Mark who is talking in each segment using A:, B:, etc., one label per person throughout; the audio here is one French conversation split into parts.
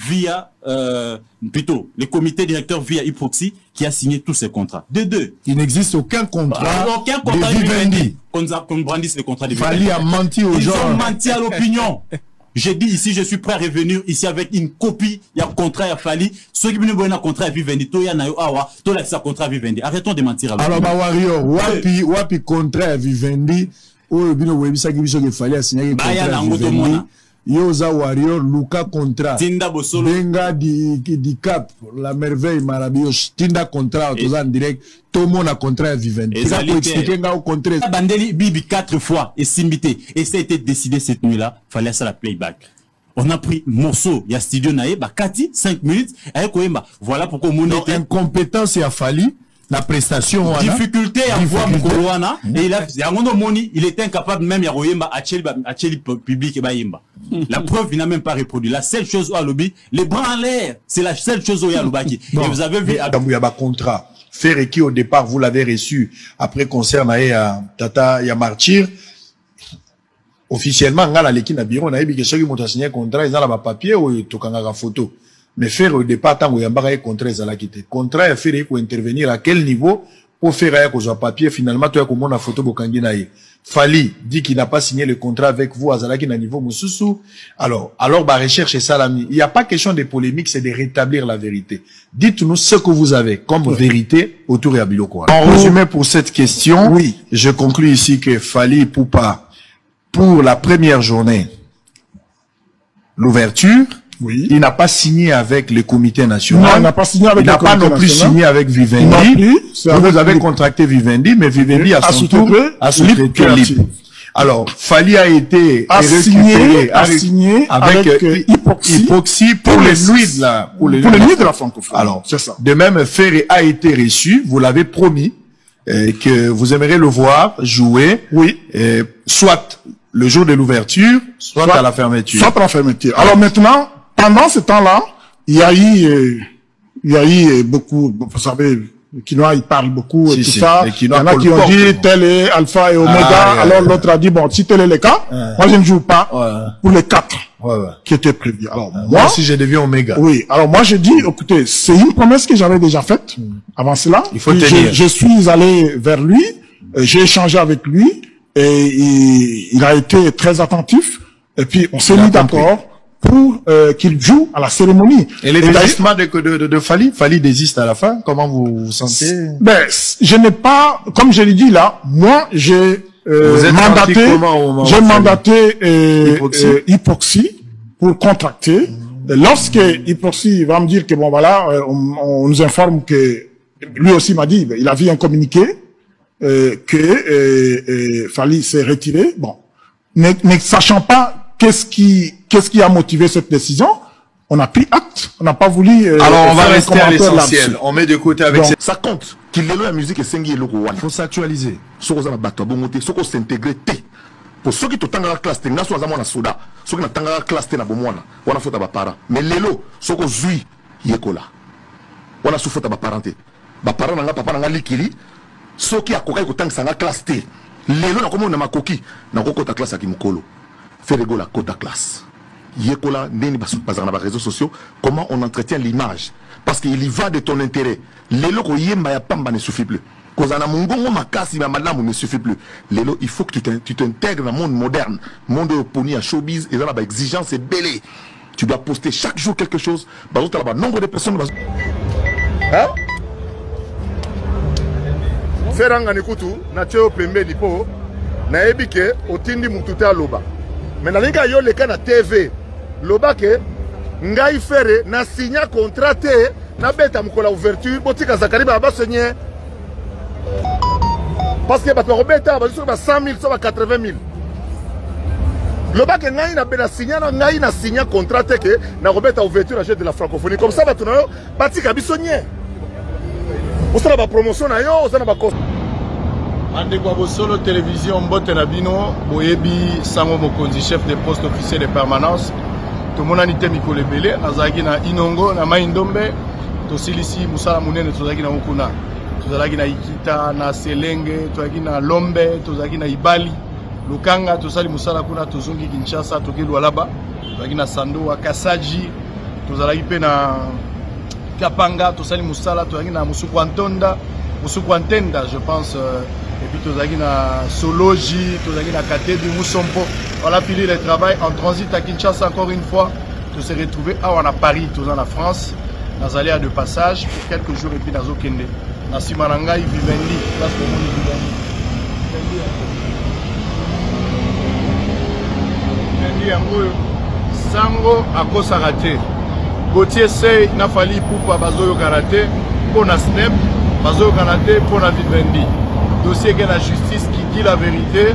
A: via, plutôt, le comité directeur via Hyproxy qui a signé tous ces contrats. De deux.
B: Il n'existe aucun contrat
A: de Vivendi. Qu'on brandisse le contrat de Vivendi.
B: Fali a menti aux gens.
A: Ils ont menti à l'opinion. J'ai dit ici, je suis prêt à revenir ici avec une copie. Il y a un contrat à Fali. Ceux qui viennent un contrat à Vivendi, toi, il y a un contrat à Vivendi. Arrêtons de mentir.
B: Alors, Warrior, wapi contrat à Vivendi. Oh, bino webisa qui biso que Fali a signé un contrat à Vivendi. Yoza Warrior, Luka contrat.
A: Tinda Bosolo.
B: Benga di Cap, la merveille maravillosa. Tinda contrat, tous en direct. Tout le monde a contrat à Vivendi.
A: Et ça peut expliquer au contraire. Bandeli Bibi 4 fois et Simbité. Et ça a été décidé cette nuit-là. Fallait ça la playback. On a pris morceau. Il y a studio naé, Kati, 5 minutes. Voilà pourquoi mon
B: incompétence a fallu. La prestation,
A: difficulté à voir Mkouana, et il était incapable même à Tcheli public. La preuve, il n'a même pas reproduit. La seule chose au lobby, les bras en l'air, c'est la seule chose au Yalobaki. Et vous avez vu.
C: Il y a un contrat. Faire qui au départ, vous l'avez reçu après concert à Tata Yamartir. Officiellement, on a l'équipe à bureau, on a eu que ceux qui m'ont signé un contrat, ils ont la papier ou ils ont la photo. Mais faire au départ, tant qu'il y a un contrat, ils ont la quitté. Contrat, il faut intervenir à quel niveau pour faire un papier. Finalement, tu as comme la photo Bokanginaï. Fali dit qu'il n'a pas signé le contrat avec vous à Zalaki na niveau Moussoussou. Alors, recherche et salami. Il n'y a pas question de polémique, c'est de rétablir la vérité. Dites-nous ce que vous avez comme vérité autour de Biloko. En résumé pour cette question, oui, je conclus ici que Fali Poupa, pour la première journée, l'ouverture, oui. Il n'a pas signé avec le comité national.
B: Non, il n'a pas signé avec le comité national. Il n'a pas non plus signé avec Vivendi. Vous avez contracté Vivendi, mais Vivendi a son tour à sous-traiter libre. Alors, Fali a été signé avec Hyproxy pour les nuits de la francophonie. Alors, c'est ça. De même, Ferré a été reçu. Vous l'avez promis que vous aimeriez le voir jouer. Oui. Soit le jour de l'ouverture, soit à la fermeture. Soit à la fermeture. Alors maintenant, pendant ce temps-là, il y a eu beaucoup, vous savez, les Kinois, ils parlent beaucoup et tout ça. Il y en a qui ont dit tel est Alpha et Omega. Alors l'autre a dit, bon, si tel est le cas, moi je ne joue pas pour les 4 qui étaient prévus. Alors moi, si je deviens Omega. Oui. Alors moi je dis, écoutez, c'est une promesse que j'avais déjà faite avant cela. Il faut tenir. Je suis allé vers lui, j'ai échangé avec lui et il a été très attentif. Et puis on s'est mis d'accord pour qu'il joue à la cérémonie. Et les désistements de Fali, Fali désiste à la fin. Comment vous vous sentez? Ben, je n'ai pas, comme je l'ai dit là, moi j'ai mandaté Hyproxy pour contracter. Lorsque Hyproxy va me dire que bon voilà, on nous informe que lui aussi m'a dit, il a vu un communiqué que Fali s'est retiré. Bon, ne sachant pas qu'est-ce qui a motivé cette décision? On a pris acte. On n'a pas voulu.
C: Alors on va rester à l'essentiel. On met de côté avec.
D: Donc, ça compte. Qu'il ait la musique et sengi et loko.
C: Il faut s'actualiser.
D: Soko za bato bongote, soko s'intégrer té. Pour ceux qui totanga la classe té, na so za mona soda. Ceux qui na tanga la classe té na bomwana. Wana fota ba para. Mais lelo, soko zui yekola. Wana su fota ba parenté. Ba parent nga papa nga likili. Ceux qui akoka ko tanga sanga classe té. Lelo na komo na makoki na kokota classe akimukolo. Faire la côte à classe. Yekola, neni bazana ba réseaux sociaux, comment on entretient l'image. Parce qu'il y va de ton intérêt. Lelo ko yemba ya pamba ne suffit plus. Kozana mungongo makasi ma madame ne suffit plus. Lelo, il faut que tu t'intègres dans le monde moderne. Monde poni à showbiz et dans la exigence et belé. Tu dois poster chaque jour quelque chose. Bazo tala ba nombre de personnes. Hein? Feranga nikutu na cheo pembe dipo na ebike otindi mututa loba. Mais na linga yo leka na TV loba ke ngai fere na signa contrat te na beta mukola ouverture botika zakari ba basenye parce que bato robeta ba sur ba 100 000 sur ba 80 000 loba ke ngai na beta signa na ngai na signa contrat te ke na robeta ouverture de la francophonie comme ça bato na yo batika bisonye osala ba promotion na yo osala ba
B: Ande kwa Bosolo télévision mbote na bino boyebi sango mokonzi chef de poste officier de permanence to monanité mikolo ebele nazaki na Inongo na Maindombe to silisi musala munene tozaki na ukuna tozalaki na Ikita na Selenge tozaki na Lombe tozaki na Ibali Lukanga tosali musala kuna tozungi Kinshasa toki Lualaba tozaki na Sandoa Kasaji
C: tozalaki pe na Kapanga tosali musala tozalaki na Musuku Antenda je pense et puis tozalaki na Soloji tozalaki na Katebi Musompo. Voilà, fini le travail en transit à Kinshasa encore une fois. On s'est retrouvé à Paris, tous en France. Nous allons de passage pour quelques jours et puis nous allons kende. Na Simananga Vivendi, place pour mon Vivendi. Vivendi Sango à kosa raté. Gauthier Sey n'a fallu pour bazoyo karaté pour na Snap, bazoyo karaté pour na Vivendi. Dossier que la justice qui dit la vérité.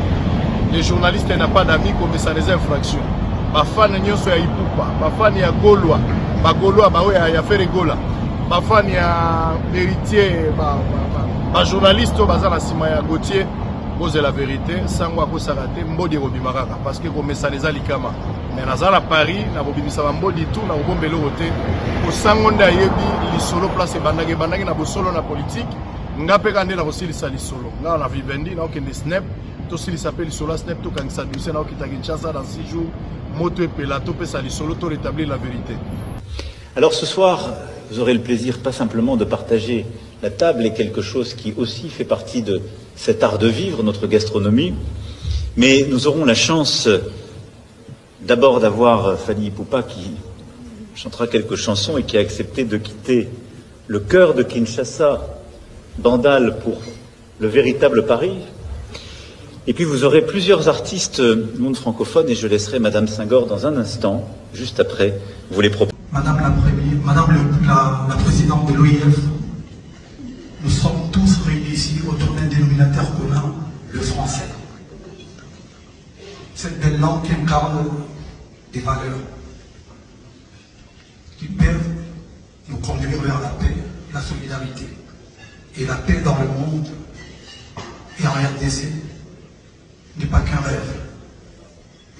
C: Les journalistes n'ont pas d'amis comme ça des infractions. Ma fan nyonso ya Ipupa, ma fan ya Gaulois, ma Gaulois ba we ya faire Gola. Ma fan ya héritier, ma journaliste baza na sima ya Gauthier, pose la vérité, sango ko sarate mbodi robimaraka parce que comme ça les alikama. Mais nazala Paris, na bobimisa mbodi tout na bombelo roté. Ko sango nda yebi li solo place bandage na bosolo na politique. Ngape kande na kosilisa li solo. Na na Vivendi na okende Snap. Aussi, il s'appelle Sola Snap, tout quand ça dit, c'est là qui t'a Kinshasa dans 6 jours, moto et pelato, peut ça solo, tout rétablir la vérité.
E: Alors ce soir, vous aurez le plaisir pas simplement de partager la table et quelque chose qui aussi fait partie de cet art de vivre, notre gastronomie, mais nous aurons la chance d'abord d'avoir Fally Ipupa qui chantera quelques chansons et qui a accepté de quitter le cœur de Kinshasa, Bandal, pour le véritable Paris. Et puis vous aurez plusieurs artistes du monde francophone et je laisserai Madame Senghor dans un instant, juste après, vous les proposer.
F: Madame la présidente de l'OIF, nous sommes tous réunis ici autour d'un dénominateur commun, le français. Cette belle langue qui incarne des valeurs qui peuvent nous conduire vers la paix, la solidarité. Et la paix dans le monde et en RDC n'est pas qu'un rêve,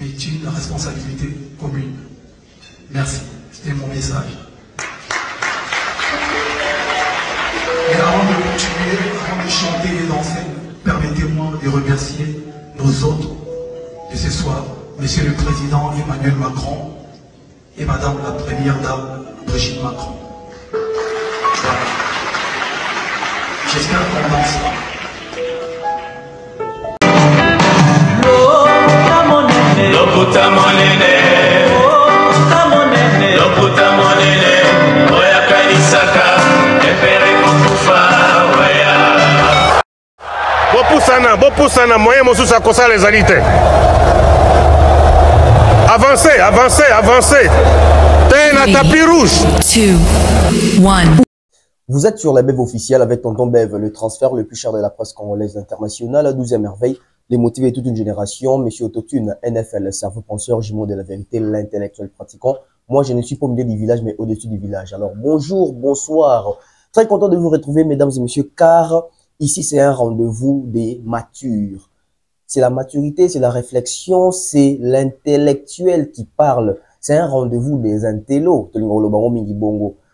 F: mais une responsabilité commune. Merci, c'était mon message. Et avant de continuer, avant de chanter et danser, permettez-moi de remercier nos hôtes de ce soir, Monsieur le Président Emmanuel Macron et Madame la Première Dame Brigitte Macron. Voilà. J'espère qu'on danse.
G: Lokuta monene, lokuta monene, oya kanisaka, efere kokufa, oya.
H: Bopusana, moyen mosusu akosa les alités. Avancez. T'es un tapis rouge.
I: 2, 1. Vous êtes sur la Bev officielle avec Tonton Bev, le transfert le plus cher de la presse congolaise internationale, la 12e merveille. Les motiver toute une génération, Monsieur Autotune, NFL, cerveau penseur, jumeau de la vérité, l'intellectuel pratiquant. Moi, je ne suis pas au milieu du village, mais au-dessus du village. Alors, bonjour, bonsoir. Très content de vous retrouver, mesdames et messieurs, car ici, c'est un rendez-vous des matures. C'est la maturité, c'est la réflexion, c'est l'intellectuel qui parle. C'est un rendez-vous des intellos.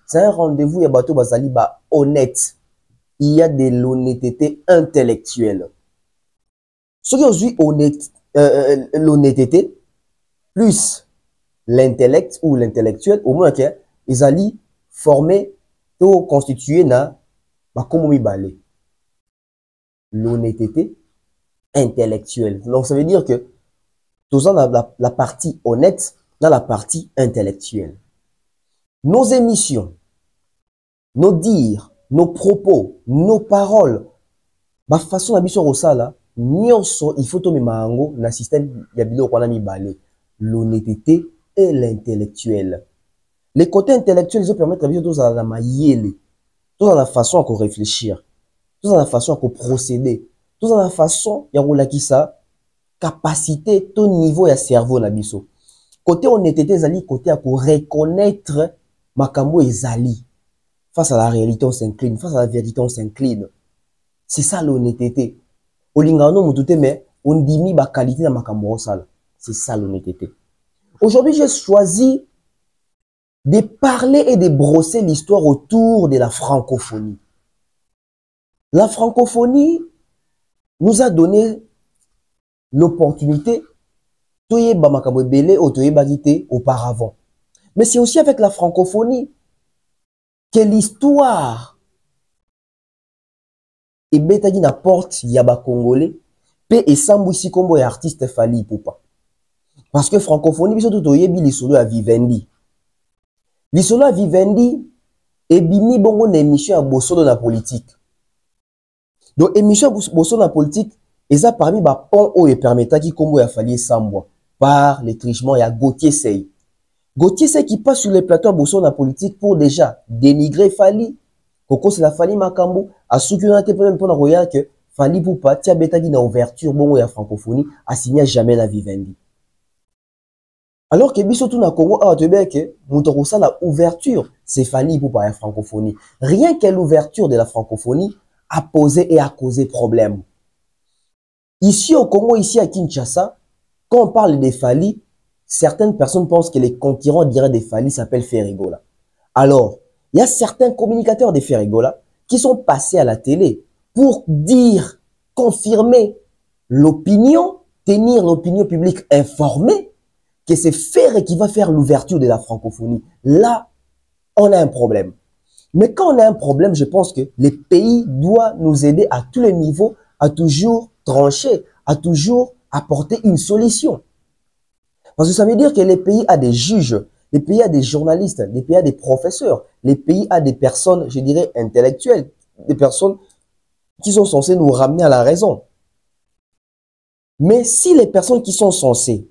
I: C'est un rendez-où, il y a bateau bazali ba honnête. Il y a de l'honnêteté intellectuelle. Ce qui aujourd'hui l'honnêteté plus l'intellect ou l'intellectuel, au moins qu'ils allaient former ou constituer na bakomomi balé. L'honnêteté intellectuelle. Donc ça veut dire que tout ça dans la partie honnête, dans la partie intellectuelle. Nos émissions, nos dires, nos propos, nos paroles, ma façon d'habiter au sala, il faut tomber mango na système yabilo qu'on a mis balé. L'honnêteté et l'intellectuel. Les côtés intellectuels, ils permettent de tous à la maïele, tous à la façon à réfléchir, tous à la façon à procéder, tous à la façon ya roulaki ça capacité ton niveau ya cerveau na biso. Côté honnêteté zali côté à reconnaître makambo ezali. Face à la réalité on s'incline, face à la vérité on s'incline. C'est ça l'honnêteté. Olingano mutute mais on dimi ba qualité na makambo osala. C'est ça l'honnêteté. Aujourd'hui, j'ai choisi de parler et de brosser l'histoire autour de la francophonie. La francophonie nous a donné l'opportunité de makambo belé ou auparavant. Mais c'est aussi avec la francophonie que l'histoire et betagi na porte yaba congolais pe esambu isi kombo ya artiste Fally Ipupa. Parce que francophonie biso tout oyebi lisolo ya Vivendi. Lisolo ya Vivendi ebimi bongo na émission ya bosolo na politique. Donc émission ya bosolo na politique eza parmi ba pont oyo permetaki kombo ya Fally esambwa par les trichements ya Gauthier Sey. Gauthier Sey qui passe sur les plateaux bosolo na politique pour déjà dénigrer Fally. Koko c'est la Fally Makambo a soukunaté même pour regarder que Fally Ipupa tia betaki na ouverture bongo ya francophonie a signé jamais la Vivendi. Alors que biso tout na Congo a tebe que muto ça la ouverture c'est Fally Ipupa ya francophonie. Rien que l'ouverture de la francophonie a posé et a causé problème. Ici au Congo, ici à Kinshasa, quand on parle de Fally, certaines personnes pensent que les concurrents diraient de Fally s'appellent Ferrigola. Alors, il y a certains communicateurs de Ferrigola qui sont passés à la télé pour dire, confirmer l'opinion, tenir l'opinion publique informée que c'est Ferré qui va faire l'ouverture de la francophonie. Là, on a un problème. Mais quand on a un problème, je pense que les pays doivent nous aider à tous les niveaux à toujours trancher, à toujours apporter une solution. Parce que ça veut dire que les pays a des juges, les pays a des journalistes, les pays a des professeurs, les pays a des personnes, je dirais, intellectuelles, des personnes qui sont censées nous ramener à la raison. Mais si les personnes qui sont censées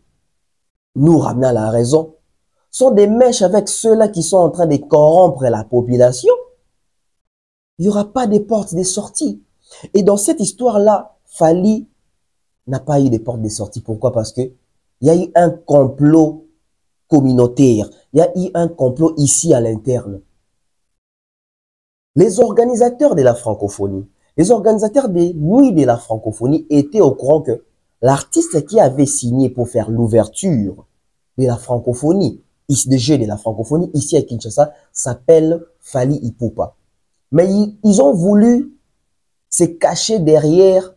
I: nous ramener à la raison sont des mèches avec ceux-là qui sont en train de corrompre la population, il n'y aura pas de portes de sortie. Et dans cette histoire-là, Fally n'a pas eu de portes de sortie. Pourquoi? Parce que il y a eu un complot communautaire. Il y a eu un complot ici à l'interne. Les organisateurs de la francophonie, les organisateurs des nuits de la francophonie étaient au courant que l'artiste qui avait signé pour faire l'ouverture de la francophonie, des Jeux de la francophonie, ici à Kinshasa, s'appelle Fally Ipupa. Mais ils ont voulu se cacher derrière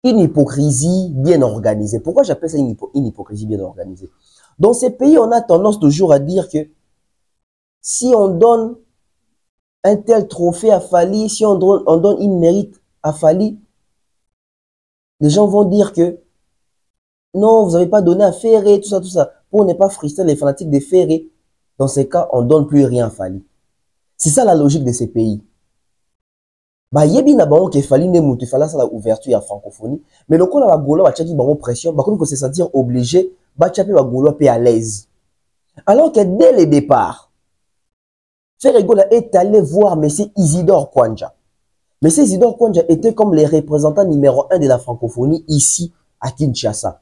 I: une hypocrisie bien organisée. Pourquoi j'appelle ça une hypocrisie bien organisée? Dans ces pays, on a tendance toujours à dire que si on donne un tel trophée à Fally, si on donne une mérite à Fally, les gens vont dire que non, vous n'avez pas donné à Ferré, tout ça, tout ça. Pour ne pas frustrer les fanatiques de Ferré, dans ces cas, on ne donne plus rien à Fally. C'est ça la logique de ces pays. Bah, yebi na bango ke Fally ne mutu fala ça la ouverture à francophonie, mais le coup la golo ba tchaki bango pression, ba qu'on se sentir obligé, ba tchapi ba golo pe à l'aise. Alors que dès le départ, Ferrigola est allé voir monsieur Isidore Kwanja. Monsieur Isidore Kwanja était comme les représentants numéro 1 de la francophonie ici à Kinshasa.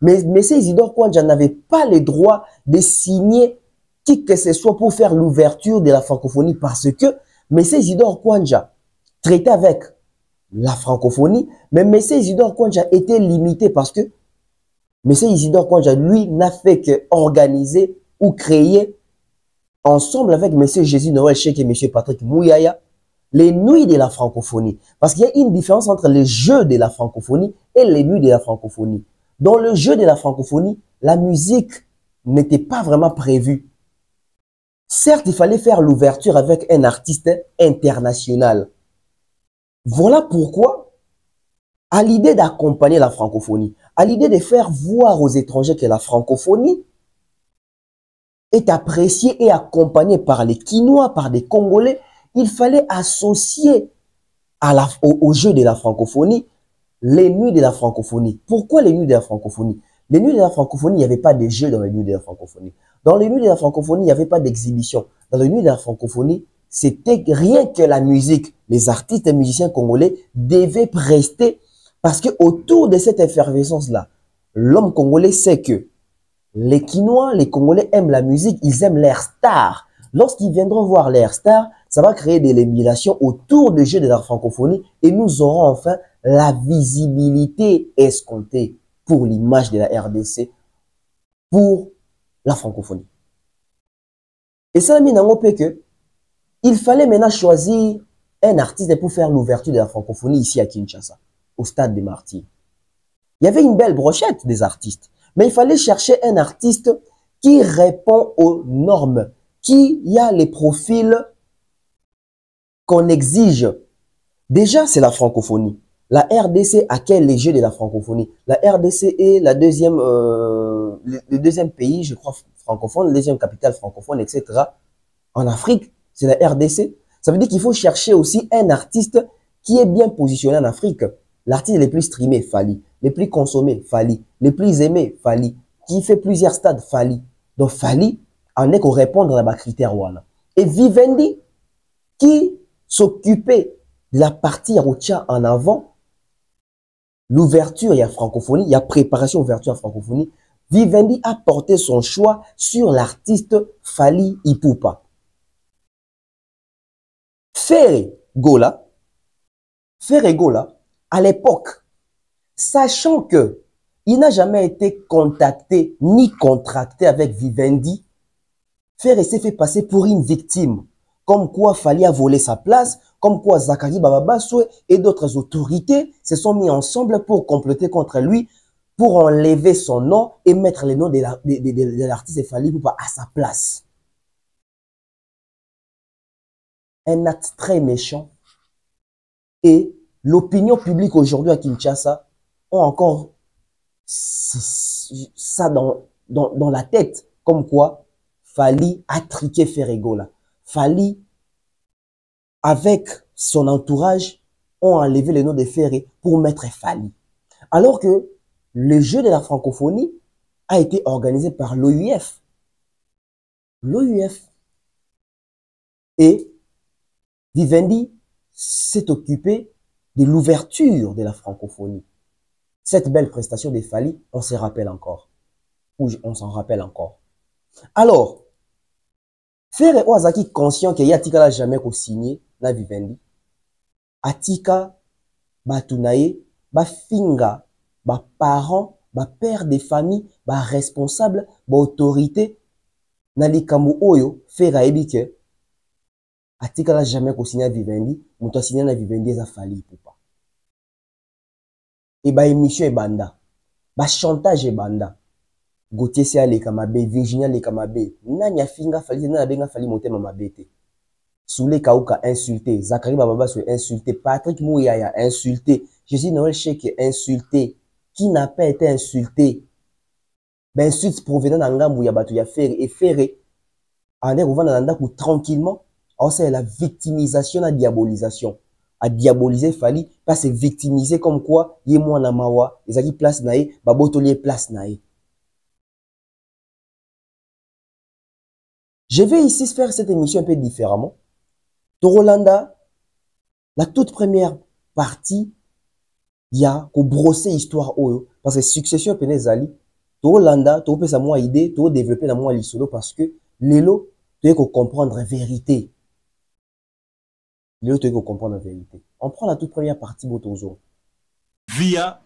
I: Mais monsieur Isidore Kwanja n'avait pas le droit de signer qui que ce soit pour faire l'ouverture de la francophonie parce que monsieur Isidore Kwanja traitait avec la francophonie, mais monsieur Isidore Kwanja était limité parce que monsieur Isidore Kwanja, lui, n'a fait que organiser ou créer ensemble avec monsieur Jésus Noël Cheikh et monsieur Patrick Mouyaya les nuits de la francophonie. Parce qu'il y a une différence entre les jeux de la francophonie et les nuits de la francophonie. Dans le jeu de la francophonie, la musique n'était pas vraiment prévue. Certes, il fallait faire l'ouverture avec un artiste international. Voilà pourquoi, à l'idée d'accompagner la francophonie, à l'idée de faire voir aux étrangers que la francophonie est appréciée et accompagnée par les Quinois, par des Congolais, il fallait associer au jeu de la francophonie les nuits de la francophonie. Pourquoi les nuits de la francophonie? Les nuits de la francophonie, il n'y avait pas de jeux dans les nuits de la francophonie. Dans les nuits de la francophonie, il n'y avait pas d'exhibition. Dans les nuits de la francophonie, c'était rien que la musique. Les artistes et musiciens congolais devaient prester parce que autour de cette effervescence-là, l'homme congolais sait que les Quinois, les Congolais aiment la musique, ils aiment l'air star. Lorsqu'ils viendront voir l'air star, ça va créer de l'émulation autour des jeux de la francophonie et nous aurons enfin la visibilité escomptée pour l'image de la RDC, pour la francophonie. Et ça m'a dit que il fallait maintenant choisir un artiste pour faire l'ouverture de la francophonie ici à Kinshasa, au stade des Martyrs. Il y avait une belle brochette des artistes. Mais il fallait chercher un artiste qui répond aux normes, qui a les profils qu'on exige. Déjà, c'est la francophonie. La RDC accueille les Jeux de la francophonie. La RDC est le deuxième pays, je crois, francophone, la deuxième capitale francophone, etc. En Afrique, c'est la RDC. Ça veut dire qu'il faut chercher aussi un artiste qui est bien positionné en Afrique. L'artiste les plus streamés, Fally. Les plus consommés, Fally. Les plus aimés, Fally. Qui fait plusieurs stades, Fally. Donc, Fally en est qu'on répondre à ma critère. Et Vivendi, qui s'occupait de la partie Yaroucha en avant, l'ouverture, il y a francophonie, il y a préparation, ouverture à francophonie. Vivendi a porté son choix sur l'artiste Fally Ipupa. Ferré Gola, à l'époque, sachant que il n'a jamais été contacté ni contracté avec Vivendi, Ferré s'est fait passer pour une victime. Comme quoi Fally a volé sa place, comme quoi Zakari Bababasoué et d'autres autorités se sont mis ensemble pour comploter contre lui, pour enlever son nom et mettre le nom de l'artiste Fally Ipupa à sa place. Un acte très méchant. Et l'opinion publique aujourd'hui à Kinshasa ont encore ça dans la tête, comme quoi Fally a triqué Ferré Gola. Fally, avec son entourage, ont enlevé le nom de Ferré pour mettre Fally. Alors que le jeu de la francophonie a été organisé par l'OUF. L'OUF. Et Vivendi s'est occupé de l'ouverture de la francophonie. Cette belle prestation de Fally, on se rappelle encore. Ou on s'en rappelle encore. Alors, Ferré Oazaki conscient que Yatika n'a jamais signé na Vivendi. Atika, Batunaye, Finga, parents, père de famille, responsable, autorité, Nalikambu Oyo, Ferré Ebike. Atika n'a jamais signé na Vivendi, mouta signé na Vivendi za Fally Ipupa. Et émission et banda, chantage et banda. Gauthier Sia Lekamabe, Virginia Lekamabe, Nanya Finga Fally, Nanya Benga Fally Montema Mabete. Soule Kauka insulté, Zakari Bababa soit insulté, Patrick Mouyaya insulté, Jésus Noël Cheikh insulté. Qui n'a pas été insulté? Insulte provenant d'Angamou Yabatu ya Ferré et Ferré. En est revenant dans Nandakou tranquillement. Alors c'est la victimisation, la diabolisation. À diaboliser Fally, pas se victimiser comme quoi, yé moi na mawa, ezaki place nae, babotolier place nae. Je vais ici faire cette émission un peu différemment. Torolanda, la toute première partie, il y a qu'on brosser histoire oyo, parce que succession penezali, Torolanda, tu peux sa moi idée, tu peux développer la moi l'isolo parce que l'élo, tu peux comprendre la vérité. L'élo, tu peux comprendre la vérité. On prend la toute première partie, Botozo.
A: Via,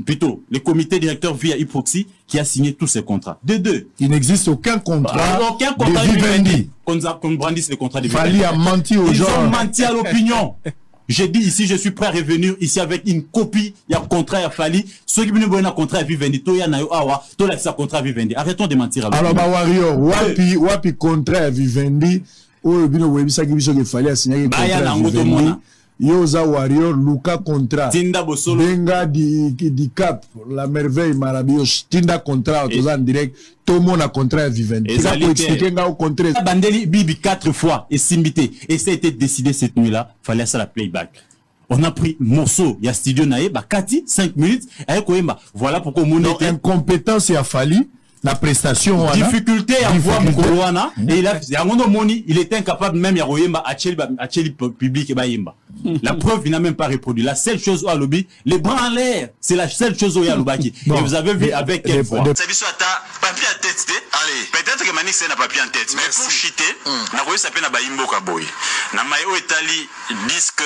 A: plutôt, le comité directeur via Hyproxy qui a signé tous ces contrats. De deux.
B: Il n'existe aucun contrat
A: de Vivendi. Qu'on brandisse le contrat de Vivendi.
B: Fally a menti aux gens.
A: Ils ont menti à l'opinion. J'ai dit ici, je suis prêt à revenir ici avec une copie. Il y a un contrat à Fally. Ceux qui viennent un contrat à Vivendi, toi, il y a un contrat à Vivendi. Arrêtons de mentir à l'opinion.
B: Alors, Warrior, wapi contrat à Vivendi. Oh, bino webisa qui biso que Fally a signé contrat à Vivendi. Yoza Warrior, Luka contrat.
A: Tinda Bosolo.
B: Benga di Cap, la merveille maravillouse. Tinda contrat, tous en direct. Tout le monde a contrat à Vivendi. Et ça peut expliquer nga au contrat.
A: Bandeli Bibi 4 fois et Simbité. Et ça a été décidé cette nuit-là. Fallait ça la playback. On a pris morceau, il y a studio nae, Kati, 5 minutes. Voilà pourquoi on
B: a incompétence et a fallu. La prestation,
A: difficulté à voir Mukoloana et il était incapable même à Royemba à Tcheli public et Bayimba. La preuve, il n'a même pas reproduit. La seule chose au lobby, les bras en l'air, c'est la seule chose au Yalobaki. Et vous avez vu avec quelle fois.
J: Papier à tête, allez, peut-être que Manix n'a papier en tête, mais pour chiter, n'a pas eu sa peine à Bayimbo Kaboy. N'a maïo Italie disque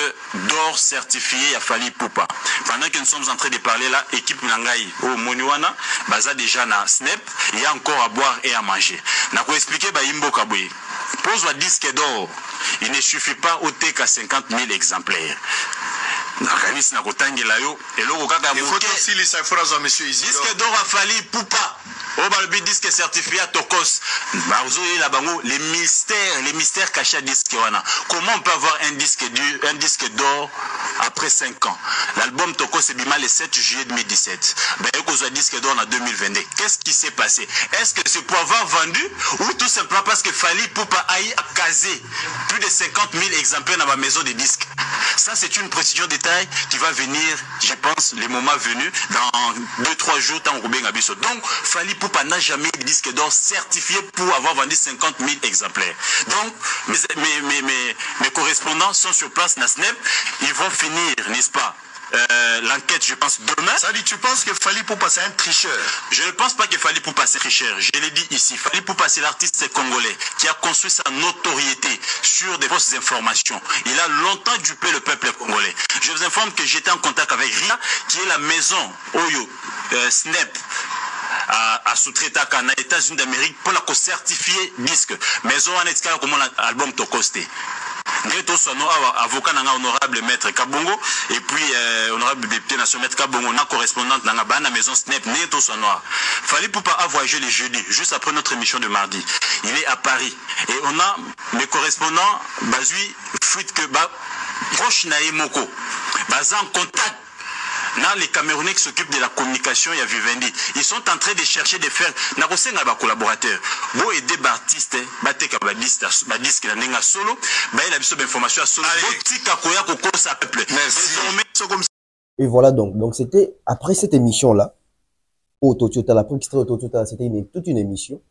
J: d'or certifié à Fally Ipupa. Pendant que nous sommes en train de parler là, équipe Nangaï au Moniwana, baza déjà na Snap. Il y a encore à boire et à manger. N'a pas expliqué Bayimbo Kaboy. Pose le disque d'or. Il ne suffit pas au TK 50 000 exemplaires. nakanisi na kotangela yo eloko kaka moke
C: osilisa phrase ya monsieur Isidore
J: disque d'or a Fally Ipupa o balobi disque certifié à Tokos bazoyela bango les mystères cachés à disque wana. Comment on peut avoir un disque d'or après 5 ans? L'album Tokos ebima le 7 juillet 2017 un disque d'or en 2022. Qu'est-ce qui s'est passé? Est-ce que c'est pour avoir vendu ou tout simplement parce que Fally Ipupa a casé plus de 50 000 exemplaires dans ma maison de disques? Ça, c'est une précision détail qui va venir, je pense, le moment venu, dans 2-3 jours, tant Roubaix Gabisso. Donc, Fally Ipupa n'a jamais de disque d'or certifié pour avoir vendu 50 000 exemplaires. Donc, mes correspondants sont sur place, Nasneb, ils vont finir, n'est-ce pas? L'enquête, je pense, demain.
C: Ça dit, tu penses que Fally Ipupa c'est un tricheur?
J: Je ne pense pas que Fally Ipupa c'est un tricheur. Je l'ai dit ici. Fally Ipupa c'est l'artiste congolais qui a construit sa notoriété sur des fausses informations. Il a longtemps dupé le peuple congolais. Je vous informe que j'étais en contact avec RIA, qui est la maison Oyo Snap à sous-traiter aux États-Unis d'Amérique pour la certifier disque. Maison en est comme l'album Tokosté. Avocat honorable maître Kabongo et puis honorable député national maître Kabongo, correspondante dans la maison Snap Neto Sonoir. Fally Ipupa a voyagé les jeudis, juste après notre émission de mardi. Il est à Paris et on a mes correspondants Bazui Fuit que proche Naïmoko Baza en contact. Là, les Camerounais qui s'occupent de la communication, il y a Vivendi. Ils sont en train de chercher de faire. N'a pas collaborateur. Vous aidez Bartiste, Batek Badisque, la Nenga Solo, il a besoin d'informations à Solo.
I: Et voilà donc c'était après cette émission-là, Autotiota, la première extrait Autotiota, c'était toute une émission.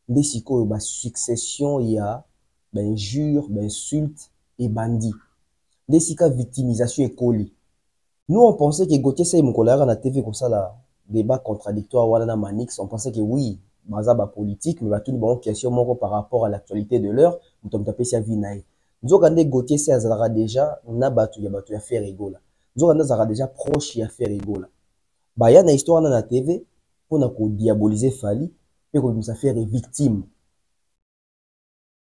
I: Des sicos, succession, il y a injures, insultes et bandits. Des sicos, victimisation et colis. Nous, on pensait que Gauthier Sey Moukolera na TV comme ça, là, débat contradictoire, voilà, Manix, on pensait que oui, Bazaba politique, mais tout le monde question par rapport à l'actualité de l'heure, nous sommes tapés sur Vinaï. Nous avons Gauthier Sey Azara déjà, n'a battu, ya fait rigola. Nous avons Azara déjà proche, ya fait rigola. Bah, y a une histoire dans la TV, on a diaboliser Fally, et qu'on nous a fait victime.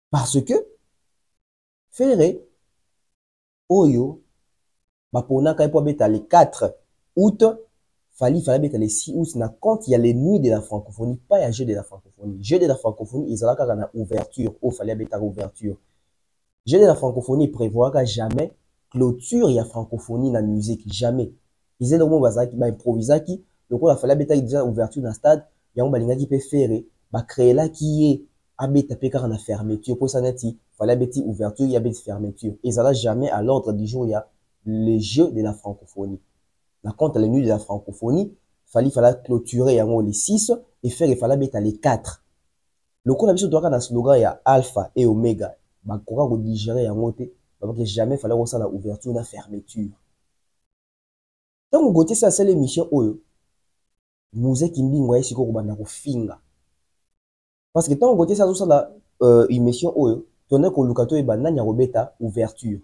I: Parce que, Ferré, Oyo, Bapona quand il peut les 4 août, Fally mettre les 6 août, quand il y a les nuits de la francophonie, pas il y a jeu de la francophonie. Jeu de la francophonie, ils ont la ouverture, Fally mettre ouverture. Jeu de la francophonie prévoit qu'à jamais clôture il y a francophonie dans la musique, jamais. Ils ont le mot bazaki, improviser qui, donc on a Fally mettre déjà ouverture dans le stade, il y a un balinga qui peut faire, créer là qui est abeta pécar en fermeture, pour ça neti, Fally mettre ouverture, il y a des fermeture. Ils ont jamais à l'ordre du jour, il y a les jeux de la francophonie. La compte les nuits de la francophonie, fallait clôturer les 6 et faire il fallait mettre les 4. Le coup d'habitude doit un slogan il y a alpha et oméga. Bah quoi qu'on digérer en moté, parce que jamais fallait voir ça la ouverture la fermeture. Tant on goûter ça c'est l'émission oyo. Musique indingwa ici ko banda ko finga. Parce que tant on goûter ça tout ça la émission oyo, tonne ko lukato e bananya robeta ouverture.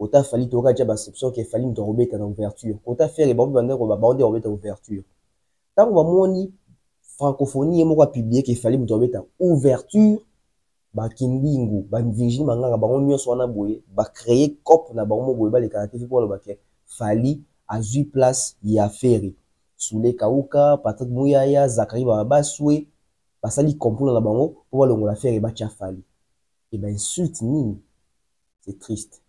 I: Autant Fally toka déjà perception que Fally nous remettre en ouverture. Autant faire les bambous bandés remettre en ouverture. Tant on va moni francophonie et moi publier que Fally nous remettre en ouverture, ba kindingu, ba Virginie Manganga ba on nyonso wana boye, ba créer cop na ba mo boye ba les caractéristiques pour le baké. Fally a 8 places ya ferry. Soule Kauka, Patrick Mouyaya, Zakari Babaswe, basali comprendre na bango pour le la faire et ba tia Fally. Et ben insulte nini. C'est triste.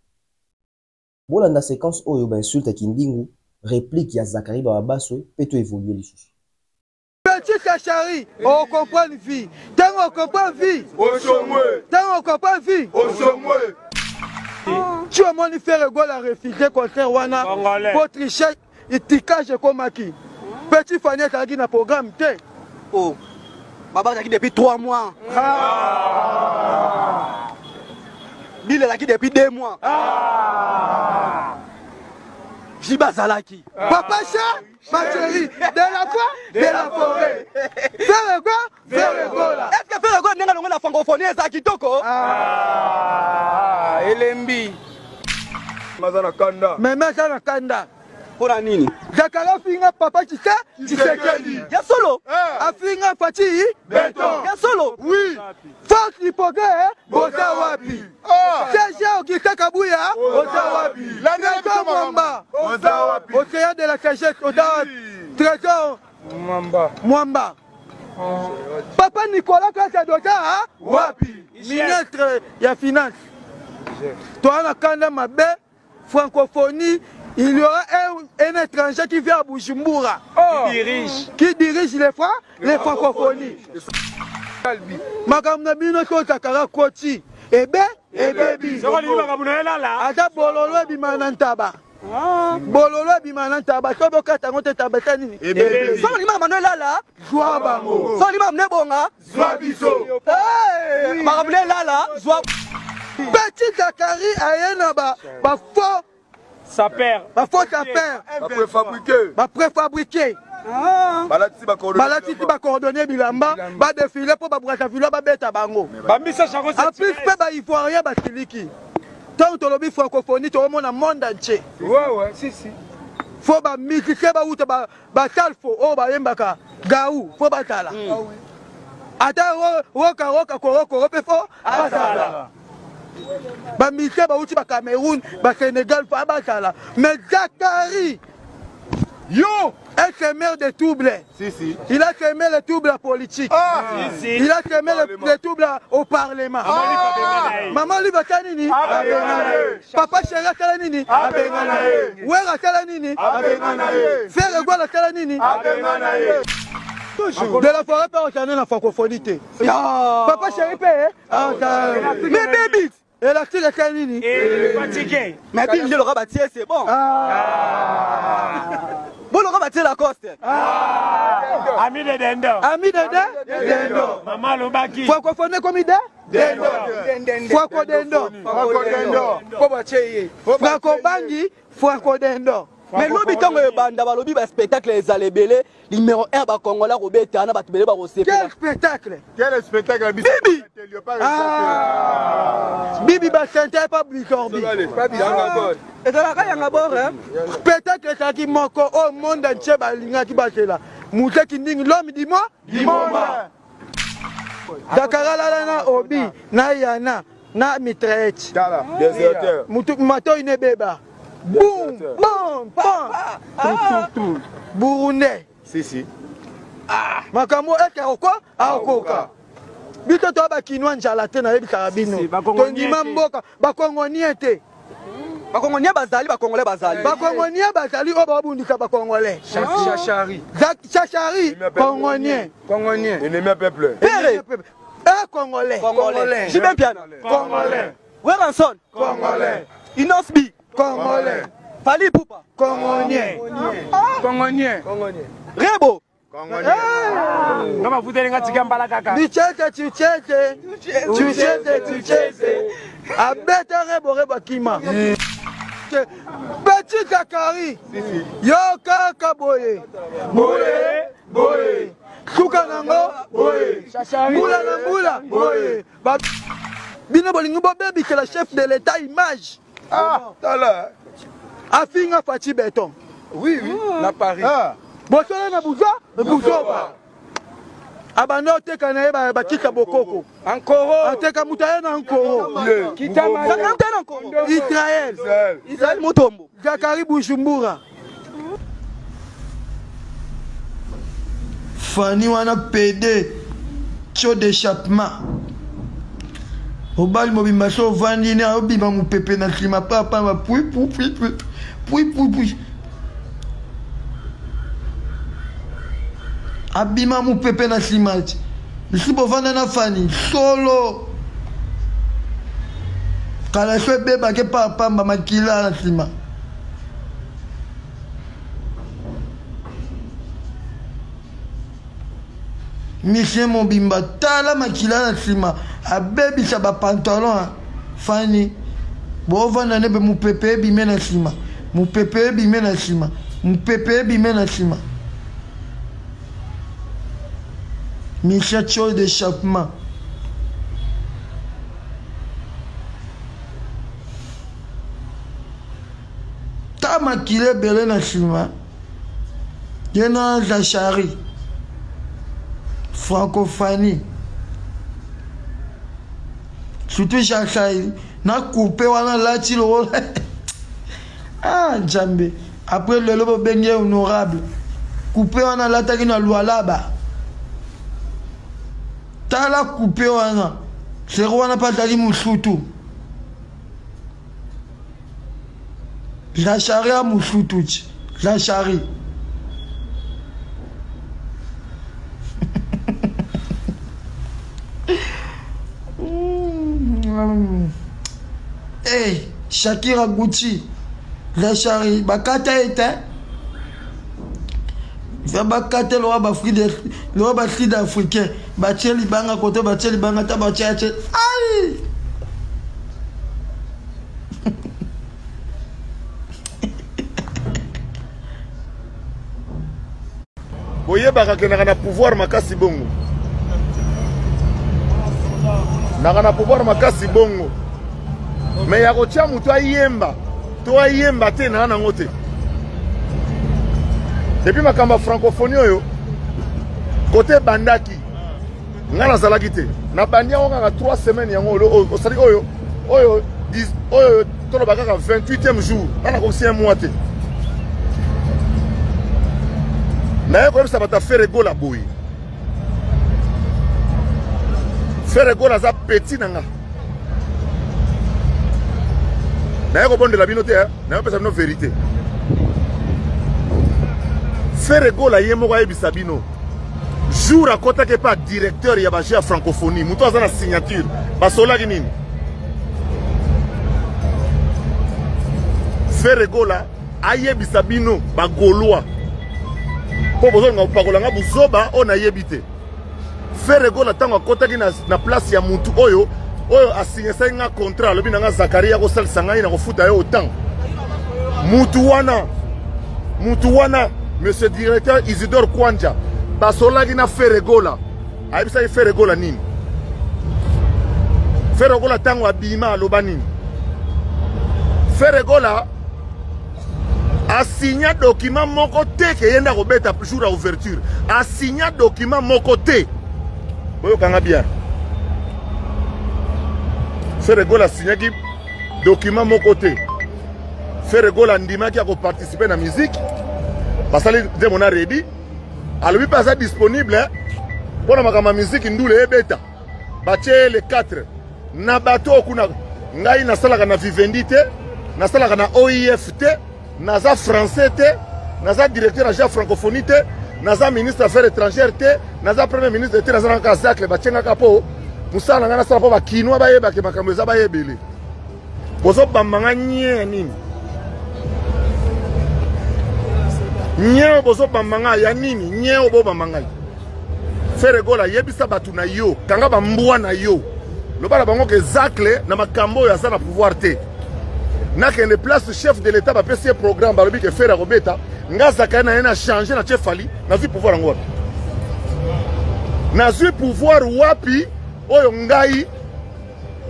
I: Voilà dans la séquence où il insulte à Kindingu, réplique à Zakari Babaswe, peut évoluer les choses.
K: Petit Kachari, on comprend une vie. Tant on comprend une vie, tant on comprend une vie, tu as mon faire égale à réfugié contre Wana, pour tricher, il ticage comme qui. Petit Fanny qui a un programme, oh, Baba qui depuis 3 mois. Bill est là depuis 2 mois. Jiba Zalaki. Papa chat, ma chérie, de la quoi? De la forêt. Faire quoi? Faire quoi là? Est-ce que faire quoi n'est pas la francophonie et Zakitoko? Elembi. Mazana Kanda. Mais Mazana Kanda. Pour la nini? Jakara finga papa Tshisekedi. Ya solo. Afinga Fati Beton. Ya solo. Oui. Fox Lipoke Boza wapi. Sergio Okita Kabuya Boza wapi. Trésor Mwamba Boza wapi. Océan de la cagette Boza wapi. Trésor Mwamba. Papa Nicolas Kasadota wapi. Ministre ya finance. Toi na kanda mabe francophonie. Il y aura un étranger qui vient à Bujumbura. Qui dirige les francophonies. Makamna bino to takara koti. Ebe bi. Ada bololo bi manantaba. Bololo bi manantaba. To boka tango te tabata nini. Sans lima Manuel Lala. Joa bango. Sans lima mnebonga. Joa biso. Makamna Lala. Joa. Petit Dakari ayena ba faux. Ça perd. Ma faute à perd. Ma préfabriqué. Balatiti ba coordonner bilamba, ba défiler pour ba brata filo ba beta bango. Ba misa chango. En plus pe ba ivoirien ba tiliki. Tant to lobi francophonie to mon monde entier. Ouais, si. Faut ba musicien ba uta ba talfo o ba yembaka gaou, faut ba tala. Ata roka koroko pe fo atala. Ba musicien ba uti ba Cameroun, ba Sénégal fa ba tala. Mais Zakari yo est semeur de troubles. Si. Il a semé le trouble politique. Si. Il a semé le trouble au Parlement. Maman lui va tanini. Papa chéri tanini. Ouera tanini. Frère Gwa tanini. De la forêt pas enchaîner la francophonie. Papa chéri paye. Mais baby. Et la tire tanini. Fatigué. Mais bien le rabattier c'est bon. Bon, on va battre la coste. Ami de Dendo. Maman Lobaki. Francophonie comme idée? Dendo. Franco Dendo. Franco Bangi. Franco Dendo. Mais l'obi tango banda ba lobi ba spectacle les alébélé numéro 1 ba congolais robeta na ba tubele ba rosé. Quel spectacle? Bibi. Bibi ba sentait pas Blicorbi. Pas bien encore. Et dans la caille en abord hein. Spectacle ça qui manque au monde entier ba linga ki ba là. Mouté ki nding l'homme dit moi? Dimomba. Dakara la na obi na yana na mitraillette. Déserteur. Mutu mato ine beba. Boum, bam, bam. Burundais. Si. Makamo ekaroko aokoka. Bito to ba kinwa njala te na yebi karabino. To ndima mboka ba kongonien te. Ba kongonien bazali ba congolais bazali. Ba kongonien bazali o ba bundika ba congolais. Chachari. Kongonien. Il aime peuple. Congolais. Jibem Piana. Congolais. Weranson. Congolais. Inosbi. Congolais. Fali Poupa. Congolais. Rebo. Congolais. Comment vous allez ngatikambalaka kaka? Tu chete. Abeta Rebo Kima. Petit Dakari. Yo kaka boye. Kukanango boye. Mbula boye. Bino bolingo baby que le chef de l'état image. Tala. Afinga Fati Beton. Oui, na Paris. Bosala na Buzoba. Abano teka na eba bakika bokoko. Ankoro. Ateka mutaye na ankoro. Kitama. Sakantena ankoro. Israël Motombo. Zakari Bujumbura.
L: Fanny wana PD. Tio d'échappement. Obal mobimba so vandi ne obimba mu pepe na klima papa ma pui. Abima mu pepe na klima. Ici bo vanda na Fanny solo. Kala so beba ke papa mama makila na klima. Monsieur Mobimba, tala makila na klima. Abebi sa ba pantalon Fanny bo vanda ne be mu pepe bi mena sima mu pepe bi mena sima Michel Chol d'échappement ta makile bele na sima Yena Zachary. Francophonie. Surtout Zachary. Na coupé wana lati lo. Ah, Djambe. Après le lobo benye honorable. Coupé wana lataki na Lualaba. Tala coupé wana. C'est wana pas tali Moussoutou. Zachary a Moussoutou. Zachary. Hey, Shakira Gucci. Zachary, bakata était. Fa bakata lo ba sud africain. Ba tcheli banga côté ba tcheli banga ta ba tcheli. Aïe.
D: Boye baka na pouvoir makasi bongo. Na pouvoir makasi bongo. Mais ya kotia mutu ayemba. To ayemba te na ngote. Depuis makamba francophonie oyo côté bandaki ngana zalaki te. Na bandia on a 3 semaines yango o sali oyo tolo bakaka 28e jour. Na ko si un mois te. Na ko ça va ta faire gola boy. Faire gola za petit nanga. Na ko bon de la binote na pesa no vérité. Faire gola yemo kwa ebisabino. Jour à côté que pas directeur ya ba francophonie, muto azana signature. Ba sola kinini. Faire gola ayebisabino ba goloa. Po bozo nga pakola nga buzoba ona yebite. Faire gola tango côté ki na place ya mutu oyo a signé ça un contrat le binanga Zakaria ko sal sanga ina ko futa yo autant. Mutu wana monsieur directeur Isidore Kwanja basola gina Ferregola aibisa Ferregola nini Ferregola tango abima loba nini Ferregola a signé document moko te ke yenda ko beta jour à ouverture a signé document moko te boyo kanga bien Ferregola a signé ki document moko te Ferregola ndima ki a ko participer na musique parce que mon ready alors pas ça disponible pour la musique ndule beta bache les 4 na bato kuna ngai na sala kana Vivendi te na sala kana OIF te na za français te na za directeur agent francophonie te na za ministre affaires étrangères te na za premier ministre te na za kazacle bachenga kapo musala ngana sala po bakinwa bayeba ke makambo za bayebele bozo bamanga nye nini nyeo bozo bamanga ya nini nyeo bo bamanga Ferregola yebisa batu na yo kanga bambwa na yo lobala bango ke zacle na makambo ya sana pouvoir te na kende place chef de l'état ba pese programme ba lobi ke Ferre Robeta ngaza kana yana changer na chef fali na zi pouvoir ngwa na zi pouvoir wapi oyo ngai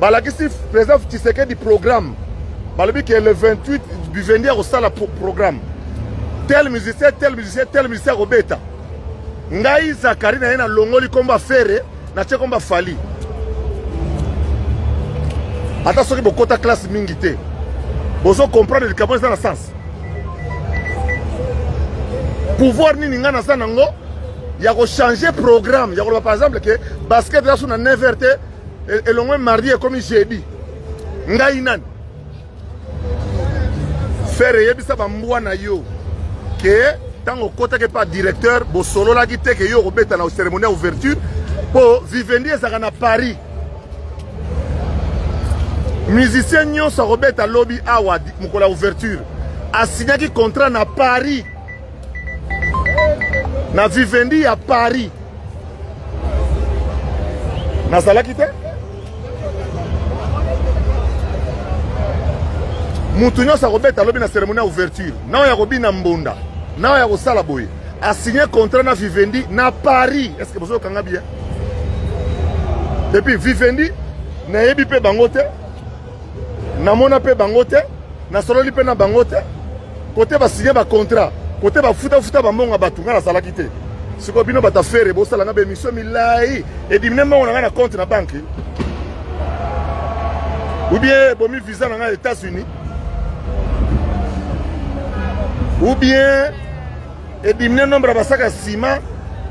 D: balakisi président Tshisekedi programme ba lobi ke le 28 du venir au sala programme tel musicien Robeta ngai Zakari na yena longoli komba Ferre na che komba fali ata soki bokota classe mingi te bozo comprendre le cabo dans le sens pouvoir nini nga na sana ngo ya ko changer programme ya ko par exemple que basket la suna 9h te et le mardi comme jeudi ngai nani Ferre yebisa bambwa na yo que tango kota ke pas directeur bo solo la gite ke yo Robeta na cérémonie ouverture po Vivendi ezaka na Paris musicien nyonso Robeta lobby awa mukola ouverture a signé ki contrat na Paris na Vivendi à Paris na sala kite mutu nyonso Robeta lobby na cérémonie ouverture na ya kobi na mbonda na ya kosala boye a signé contrat na Vivendi na Paris. Est-ce que vous avez bien depuis Vivendi na yebi pe bangote na mona pe bangote na sololi pe na bangote côté ba signé ba contrat côté bafuta bambonga bato nga nazalaki te sikoyo bino bato afere bosalanga bemission milai edimine mbongo na nga na compte na banke ou bien bomi visa na nga na États-Unis ou bien edimine nombre ya basaka nsima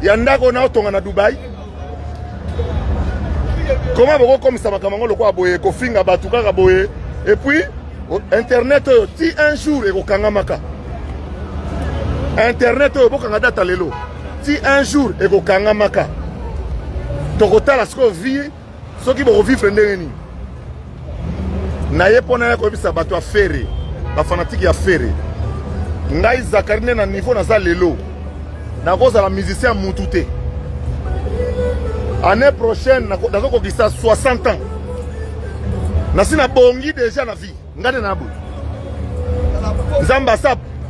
D: ya ndako na otonga na Dubaï. Comment vous commisez à Makamanga le quoi boye kofinga bato kaka boye et puis internet ti un jour et kokangamaka internet bokanga data lelo ti un jour et kokangamaka tokotala siko vie soki boko vivre ndenge ni na ye pona ya kobisa bato afere ba fanatique ya fere ngai Zakarine na niveau na za lelo na koza la musicien mutu te. Année prochaine, dans le 60 ans. Nasina bongi déjà na vie. Ngade na bo.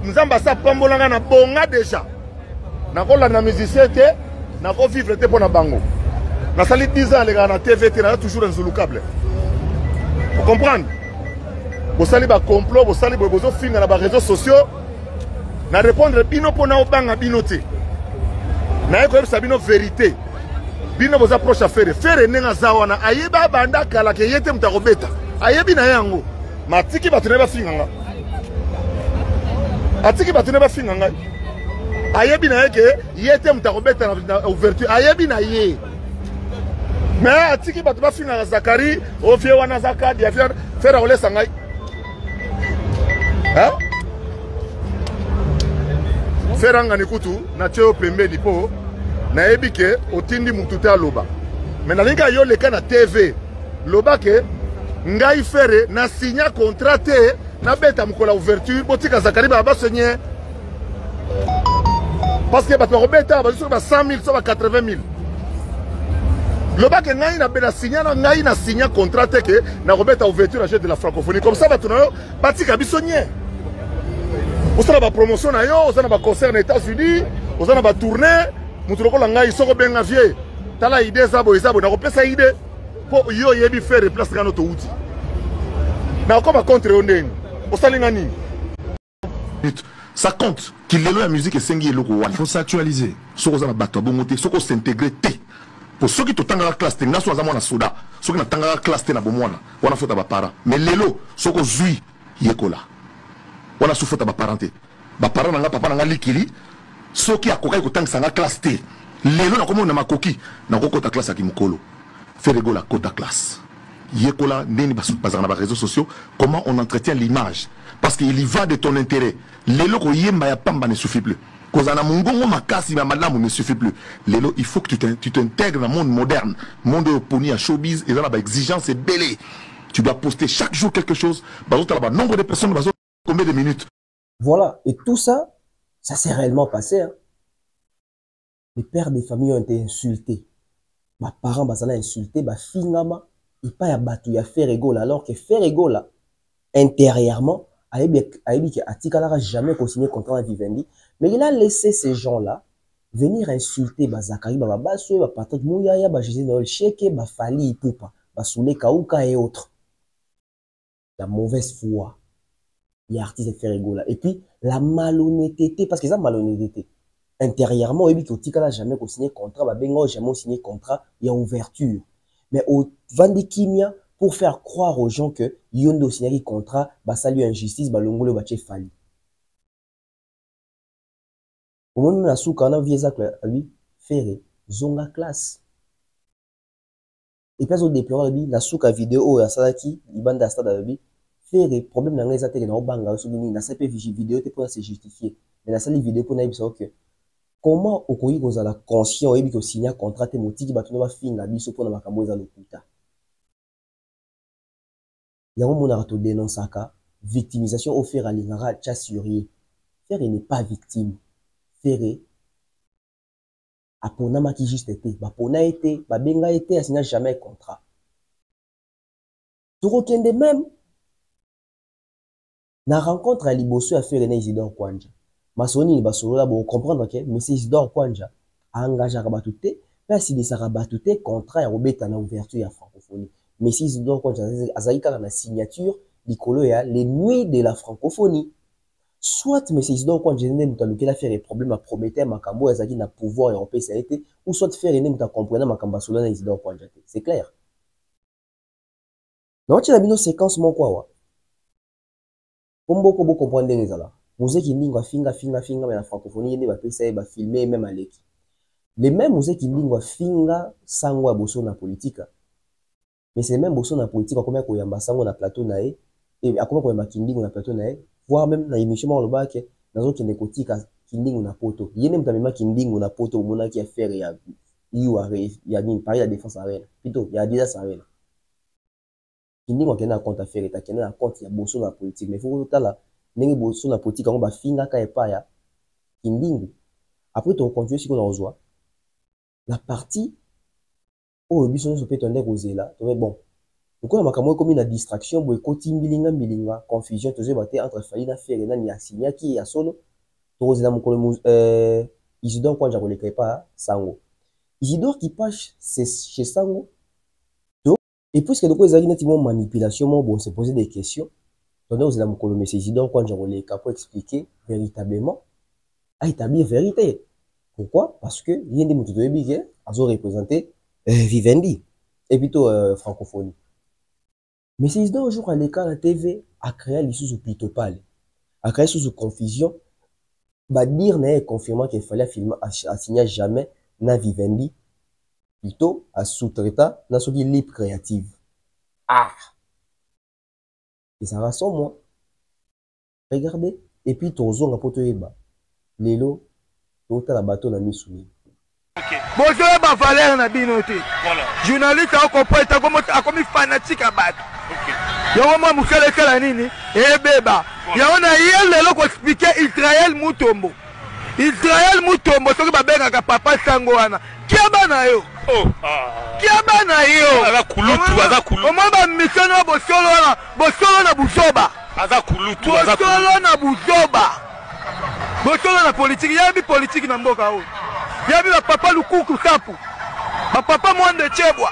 D: Nzamba pambolanga na bonga déjà. Na kola na musicien te, na ko vivre te pona bango. Na sali 10 ans les gars na TV te na toujours un zulu câble. Vous comprenez? Vous sali ba complot, vous sali bozo finga na ba réseaux sociaux. Na répondre bino pona obanga bino te. Na ko yebisa bino vérité. Bino vos approches à faire nenga zawana ayeba banda kala ke yete mutakobeta ayebi na yango matiki batune ba finganga atiki batune ba finganga ayebi na yeke yete mutakobeta na ouverture ayebi na ye mais atiki batu ba finganga Zakari o vie wana zakadi ya faire ole sangai hein feranga nikutu na cheo pembeni po na ebike otindi mutute aloba mais na linga yo leka na TV loba ke ngai fere na signa contrat te na beta mukola ouverture botika Zakari ba sonye parce que bato robeta ba sur ba 100 000 sur ba 80 000 loba ke ngai na beta signa na ngai na signa contrat te ke na robeta ouverture de la francophonie comme ça bato na yo batika bisonye osala ba promotion na yo osala ba concert na États-Unis osala ba tournée mutu la ngai soko benga vie tala idée zabo na kopesa idée po yo yebi faire replace kana to uti na ko ba contre ondeng osalinga ni ça compte qu'il est la musique et sengi eloko wana
C: faut s'actualiser
D: soko za na bato bongote soko s'intégrer te pour ceux qui totanga la classe te ngaso za mona soda ceux qui na tanga la classe te na bomwana wana fota ba para mais lelo soko zui yekola wana su fota ba parenté ba parent nga papa nga likili soki akokai kotangisa nga classe te lelo nakomona makoki nakokota classe ya kimokolo feregola kota classe yekola ndeni bazana ba réseaux sociaux comment on entretient l'image parce qu'il y va de ton intérêt lelo koyemba ya pamba ne suffit plus kozana mungongo makasi ma malamu ne suffit plus lelo il faut que tu t'intègres dans le monde moderne monde oponi à showbiz et dans la exigence est belé tu dois poster chaque jour quelque chose bazota là nombre de personnes bazota combien de minutes
I: voilà et tout ça ça s'est réellement passé. Hein. Les pères des familles ont été insultés. Mes parents ont été insultés. Ma fille n'a pas battu à faire égaux alors que faire égaux intérieurement, Atika n'a jamais consigné contre un Vivendi. Mais il a laissé ces gens-là venir insulter Zakari, Babasso, Patrick Mouyaya, Jésus Noël Cheke, Fali Poupa, Soule Kaouka et autres. La mauvaise foi. Les artistes faire égaux là. Et puis, la malhonnêteté, parce que ça, malhonnêteté. Intérieurement, il y a jamais signé contrat, jamais signé contrat, il y a ouverture. Mais au Vandikimia, pour faire croire aux gens que Yondo signé contrat, ça lui injustice, l'ongolo va fali. Au moment où la soukana vient lui, faire zonga classe. Et puis, on déplore lui, la souka vidéo, la salaki, il bande à stade à lui. Faire des problèmes dans les attaques dans le banga na CP vidéo pour se justifier mais la salle vidéo pour naïb que comment au koyi goza la conscient et bi ko signer contrat te motiki bato na finga biso pour na makambo za lokuta yango mona to dénonçaka victimisation offert à l'ingara chassurier faire n'est pas victime faire apona maki juste été ba pona été ba benga été a signé jamais contrat tout kende même na rencontre à Liboso à faire Isidore Kwanja. Masoni ni basolo là pour comprendre que M. Isidore Kwanja a engagé à rabatouté, mais si des rabatouté contrat à Robert en ouverture à francophonie. M. Isidore Kwanja a zaïka la signature Nicolo ya les nuits de la francophonie. soit mais c'est donc quand je n'ai pas lequel faire les problèmes à Prométhée Makambo Azaki na pouvoir européen ça a été ou soit faire une muta comprendre Makamba Solana Isidore Kwanjate c'est clair non tu as mis séquence mon quoi wa comme beaucoup comprendre les là musique lingua finga mais la francophonie ne va pas essayer va filmer même à l'équipe les mêmes musique lingua finga sangwa bosso na politique mais c'est même bosso na politique comme ko yamba sango na plateau na et akoma ko yamba kindingo na plateau na voire même na émission on le bas que dans qui nécotique kindingo na poto yene mtamema kindingo na poto mona qui affaire ya ya ni Paris la défense arena plutôt ya Adidas arena kindingo kena compte affaire eta kena compte ya bosso na politique mais faut tala ndenge bosso na politique on ba finga ka epa ya kindingo après tu continuer si on rejoint la partie où le biso se peut tendre kozela mais bon donc on a makambo comme une distraction boy koti mbilinga confusion tous baté entre Falina faire na ni asinya ki ya solo tozela mokolo Isidore Kwanja ko le pas sango Isidore qui passe chez sango donc et puisque donc ils ont une manipulation bon se poser des questions donc tozela mokolo mais Isidore Kwanja ko le pour expliquer véritablement à établir vérité pourquoi parce que il y a des motos de big à représenter Vivendi et plutôt francophonie. Mais c'est dans un jour à l'écart la TV a créé l'issue plutôt pâle, a créé sous confusion, va dire n'est confirmant qu'il fallait filmer à signer jamais na Vivendi plutôt à sous-traitant dans ce qui est libre créative. Ah! Et ça rassemble moi. Regardez et puis tozo na poto eba. Lelo tota la bateau na misuni.
K: Bonjour ba valeur na binoté. Voilà. Journaliste a compris ta comme fanatique à battre. OK. Yo moi musele kala nini? Beba. Ya on a hier lelo ko expliquer Israël Mutombo. Israël Mutombo soki ba benga ka papa sango wana. Kia bana yo. Oh. Ah. Kia bana yo. Aza kulutu, aza kulutu. O mo ba missiono bosolo na buzoba. Aza kulutu, aza kulutu. Bosolo na buzoba. Bosolo na politique, ya bi politique na mboka o. Ya bi papa lukuku sapu. Ba papa mwande chebwa.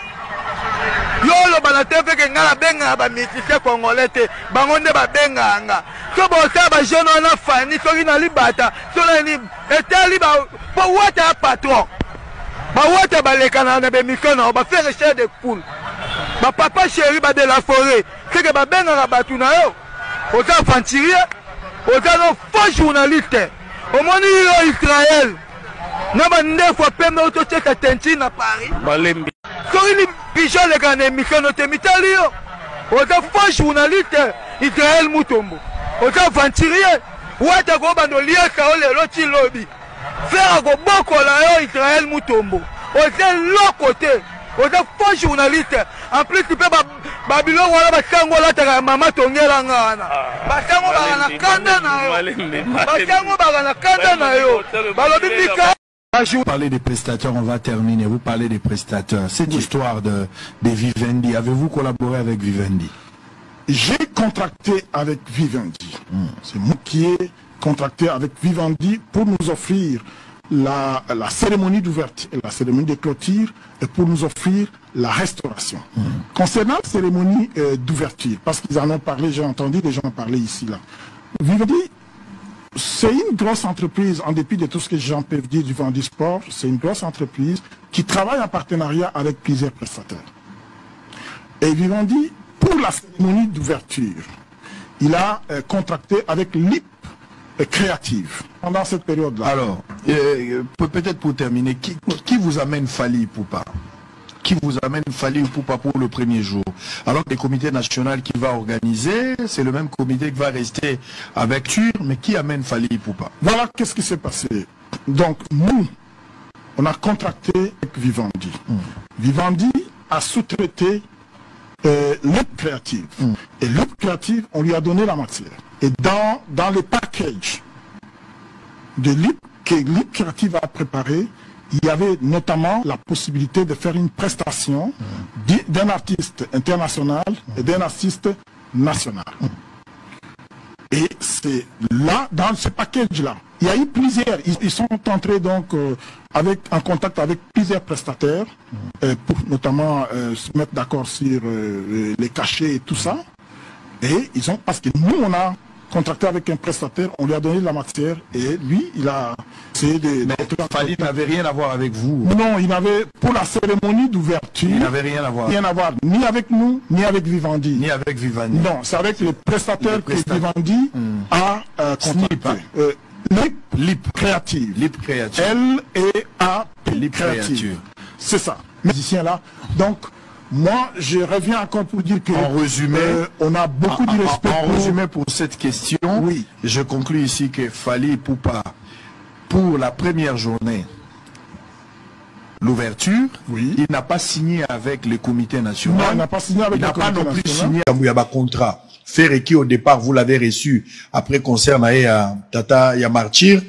K: Yolo bana TV ke ngala benga ba musicien congolais te. Bangonde ba benga nga. So bo sa ba jeune na fani so ina libata. So na ni etali ba po wata patron. Ba wata ba lekana na be mikono ba faire cher de poule. Ba papa chéri ba de la forêt. C'est que ba benga ba tuna yo. Oza fantirie. Oza no faux journaliste. Au monde Israël. Naba fois pembe auto cheka tenti na Paris. Balembi. Sorry pigeon les gars émission no temitali yo. Oza faux journaliste Israël Mutombo. Oza venturier. Wata go bando liaka ole loti lobby. Faire go boko la yo Israël Mutombo. Oza l'autre côté. Oza faux journaliste. En plus tu peux Babylone wala basango la taka mama tongela ngana. Basango bana kanda na yo. Basango bana kanda na yo. Balobi bika.
C: Vous parlez des prestataires, on va terminer. Vous parlez des prestataires. Cette histoire de Vivendi, avez-vous collaboré avec Vivendi?
M: J'ai contracté avec Vivendi. C'est moi qui ai contracté avec Vivendi pour nous offrir la cérémonie d'ouverture, la cérémonie de clôture et pour nous offrir la restauration. Concernant la cérémonie d'ouverture, parce qu'ils en ont parlé, j'ai entendu des gens parler ici, là. Vivendi, c'est une grosse entreprise, en dépit de tout ce que les gens peuvent dire du Vivendi Sport, c'est une grosse entreprise qui travaille en partenariat avec plusieurs prestataires. Et Vivendi, pour la cérémonie d'ouverture, il a contracté avec l'IP Créative pendant cette période-là.
C: Alors, peut-être pour terminer, qui vous amène Fally Ipupa? Qui vous amène Fally Ipupa pour le premier jour? Alors que le comité national qui va organiser, c'est le même comité qui va rester avec Tur, mais qui amène Fally Ipupa?
M: Voilà qu'est-ce qui s'est passé. Donc, nous, on a contracté avec Vivendi. Vivendi a sous-traité l'Up Créative. Et l'Up Créative, on lui a donné la matière. Et dans le package de l'Up que l'Up Créative a préparé, il y avait notamment la possibilité de faire une prestation d'un artiste international et d'un artiste national. Et c'est là, dans ce package-là, il y a eu plusieurs, ils sont entrés donc en contact avec plusieurs prestataires pour notamment se mettre d'accord sur les cachets et tout ça. Et ils ont, parce que nous, on a contracté avec un prestataire, on lui a donné de la matière et lui, il a essayé de...
C: Mais Fally n'avait rien à voir avec vous.
M: Non, il n'avait, pour la cérémonie d'ouverture,
C: il n'avait rien à voir.
M: Rien à voir, ni avec nous, ni avec Vivendi.
C: Ni avec Vivendi.
M: Non, c'est avec les prestataires que Vivendi a contracté. Lip Creative.
C: Lip Creative.
M: L-E-A-P. Lip Creative. C'est ça. Musicien là. Donc, moi, je reviens encore pour dire que...
C: En résumé,
M: on a beaucoup de respect.
C: En résumé pour cette question, oui. Je conclus ici que Fally Ipupa, pour la première journée, l'ouverture, il n'a pas signé avec le comité national.
M: Non, il n'a pas signé avec le comité national. Il n'a pas non plus signé
C: avec le contrat. Faire qui au départ, vous l'avez reçu après concert à Tata Yamartir.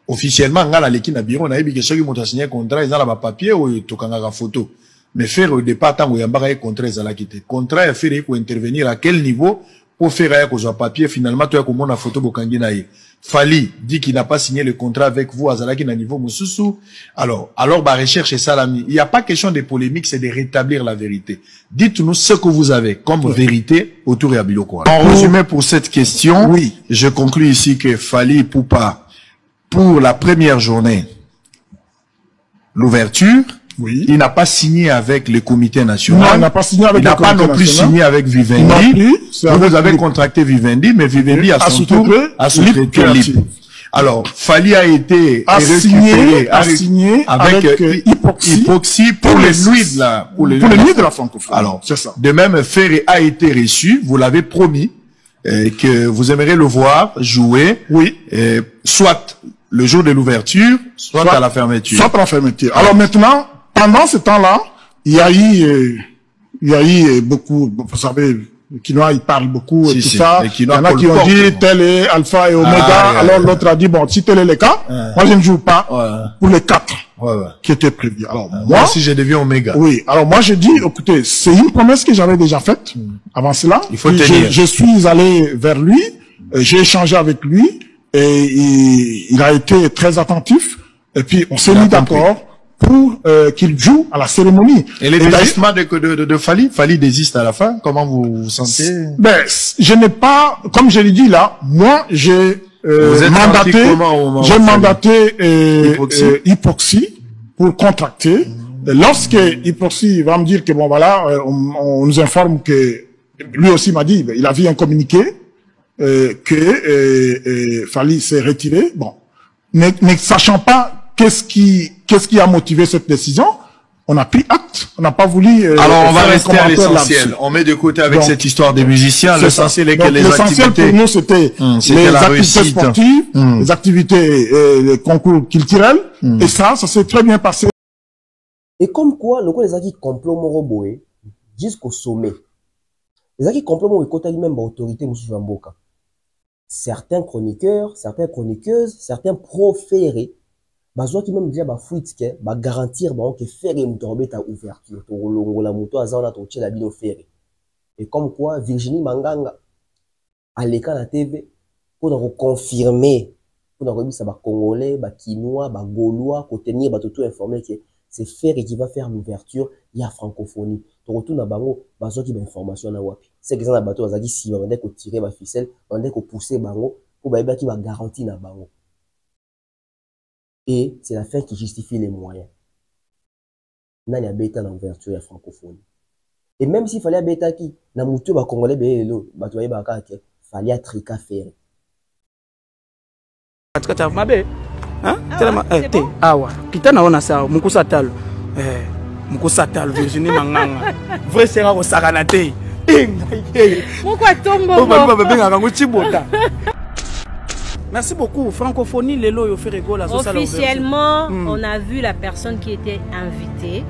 C: Officiellement, on a l'équipe na bureau, on a eu ceux qui m'ont signé un contrat, ils ont la papier ou ils ont la photo. Mais faire au départ, tant qu'il y a un contrat, ils ont la quitté. Contrat, il faut intervenir à quel niveau pour faire un papier. Finalement, tu as comme la photo Bokanginaï. Fally dit qu'il n'a pas signé le contrat avec vous à Zalaki na niveau Moussoussou. Alors, bah, recherche et salami. Il n'y a pas question de polémique, c'est de rétablir la vérité. Dites-nous ce que vous avez comme vérité autour de Biloko. En résumé pour cette question, oui, je conclus ici que Fally Ipupa, pour la première journée, l'ouverture, il n'a pas signé avec le comité national.
M: Non, il n'a pas signé avec le comité national. Il n'a pas non plus
C: signé avec Vivendi. Vous avez contracté Vivendi, mais Vivendi a son tour à sous-traiter Lip. Alors, Fally a été
M: signé avec
C: Hypoxie pour les nuits
M: de la francophonie.
C: Alors, c'est ça. De même, Ferré a été reçu, vous l'avez promis, que vous aimeriez le voir jouer, soit le jour de l'ouverture, soit à la fermeture.
M: Soit à la fermeture. Alors maintenant, pendant ce temps-là, il y a eu beaucoup, vous savez, les Quinois, ils parlent beaucoup et tout ça. Il y en a qui ont dit tel est Alpha et Omega. Alors l'autre a dit, bon, si tel est le cas, moi je ne joue pas pour les 4 qui étaient prévus. Alors
C: moi, si je deviens Omega.
M: Oui. Alors moi je dis, écoutez, c'est une promesse que j'avais déjà faite avant cela.
C: Il faut tenir.
M: Je suis allé vers lui, j'ai échangé avec lui et il a été très attentif. Et puis on s'est mis d'accord pour qu'il joue à la cérémonie.
C: Et les désistements de Fally, Fally désiste à la fin. Comment vous vous sentez?
M: Ben, je n'ai pas, comme je l'ai dit là, moi j'ai mandaté Hypoxie pour contracter. Lorsque Hypoxie va me dire que bon voilà, on nous informe que lui aussi m'a dit, il a vu un communiqué que Fally s'est retiré. Bon, ne sachant pas qu'est-ce qui a motivé cette décision, on a pris acte, on n'a pas voulu...
C: Alors on va rester à l'essentiel, on met de côté avec donc, cette histoire des musiciens, l'essentiel est que les activités...
M: pour nous c'était les activités sportives, les activités, les concours culturels, et ça s'est très bien passé.
I: Et comme quoi, le coup les acquis complot moroboé, jusqu'au sommet, les acquis complot moroboé, même autorité Moussou Mboka. Certains chroniqueurs, certaines chroniqueuses, certains proférés, bazwa qui même déjà ba fuitke ba garantir ba que faire une tombeta ouverture to longola moto azana to tchela bino faire. Et comme quoi Virginie Manganga à l'écran la TV pour confirmer pour remettre ba congolais, ba quinois, ba gaulois pour tenir ba tout informer que c'est faire qui va faire l'ouverture il y a francophonie. To retourne na bango bazwa qui ba information na wapi. C'est que ça na bateau azaki si ba ndeko tirer ba ficelle, ba ndeko pousser bango pour ba qui va garantir na bango. Et c'est la fin qui justifie les moyens. Nani a bêta l'ouverture à francophonie. Et même s'il fallait bêta qui, na moutou ba congolais bélo, ba toye ba kake, fallait à trika faire.
N: Atkata mabe, hein? Tellement te awa. Kitana ona sa mukusa talo. Mukusa talo Virginie Manganga. Vrai sera ko sakana te.
O: Pourquoi tombo?
N: Ba benga ngo chibota. Merci beaucoup. Francophonie, Lelo et Ferrego, la sociale.
O: Officiellement, on a vu la personne qui était invitée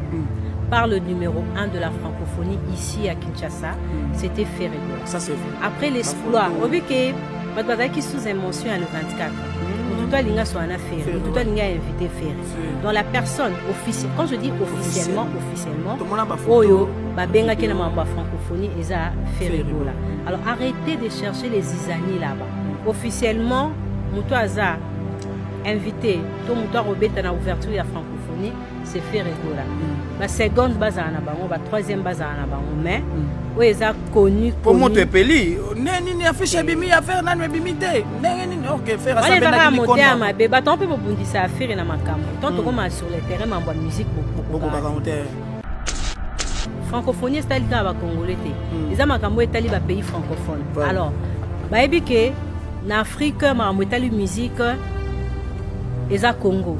O: par le numéro 1 de la francophonie ici à Kinshasa. C'était Ferrego.
N: Ça c'est vrai.
O: Après l'exploit, on vu que qui sous émotion le 24. Tout l'inga soit un affaire. Tout l'inga invité Ferré. Donc la personne officielle, quand je dis officiellement, Oyo, babenga qui n'a pas francophonie, et ça Ferrego là. Alors arrêtez de chercher les isani là-bas. Officiellement, Moutou Aza invité, tout Moutou Robert dans l'ouverture de la francophonie, c'est Ferrego là. la seconde base à Anabango, la troisième base à Anabango, mais où ils ont connu.
N: Pour monter Peli, ni affiche bimi affaire nan bimité. Ni ok faire ça ben na
O: monter à ma bébé, tant peu pour dire ça affaire na makambo. Tant comme sur le terrain m'envoie musique beaucoup francophonie c'est tali dans congolais les amakambo est tali ba pays francophone. Alors, ba ebike na Afrique ma tali musique eza Congo.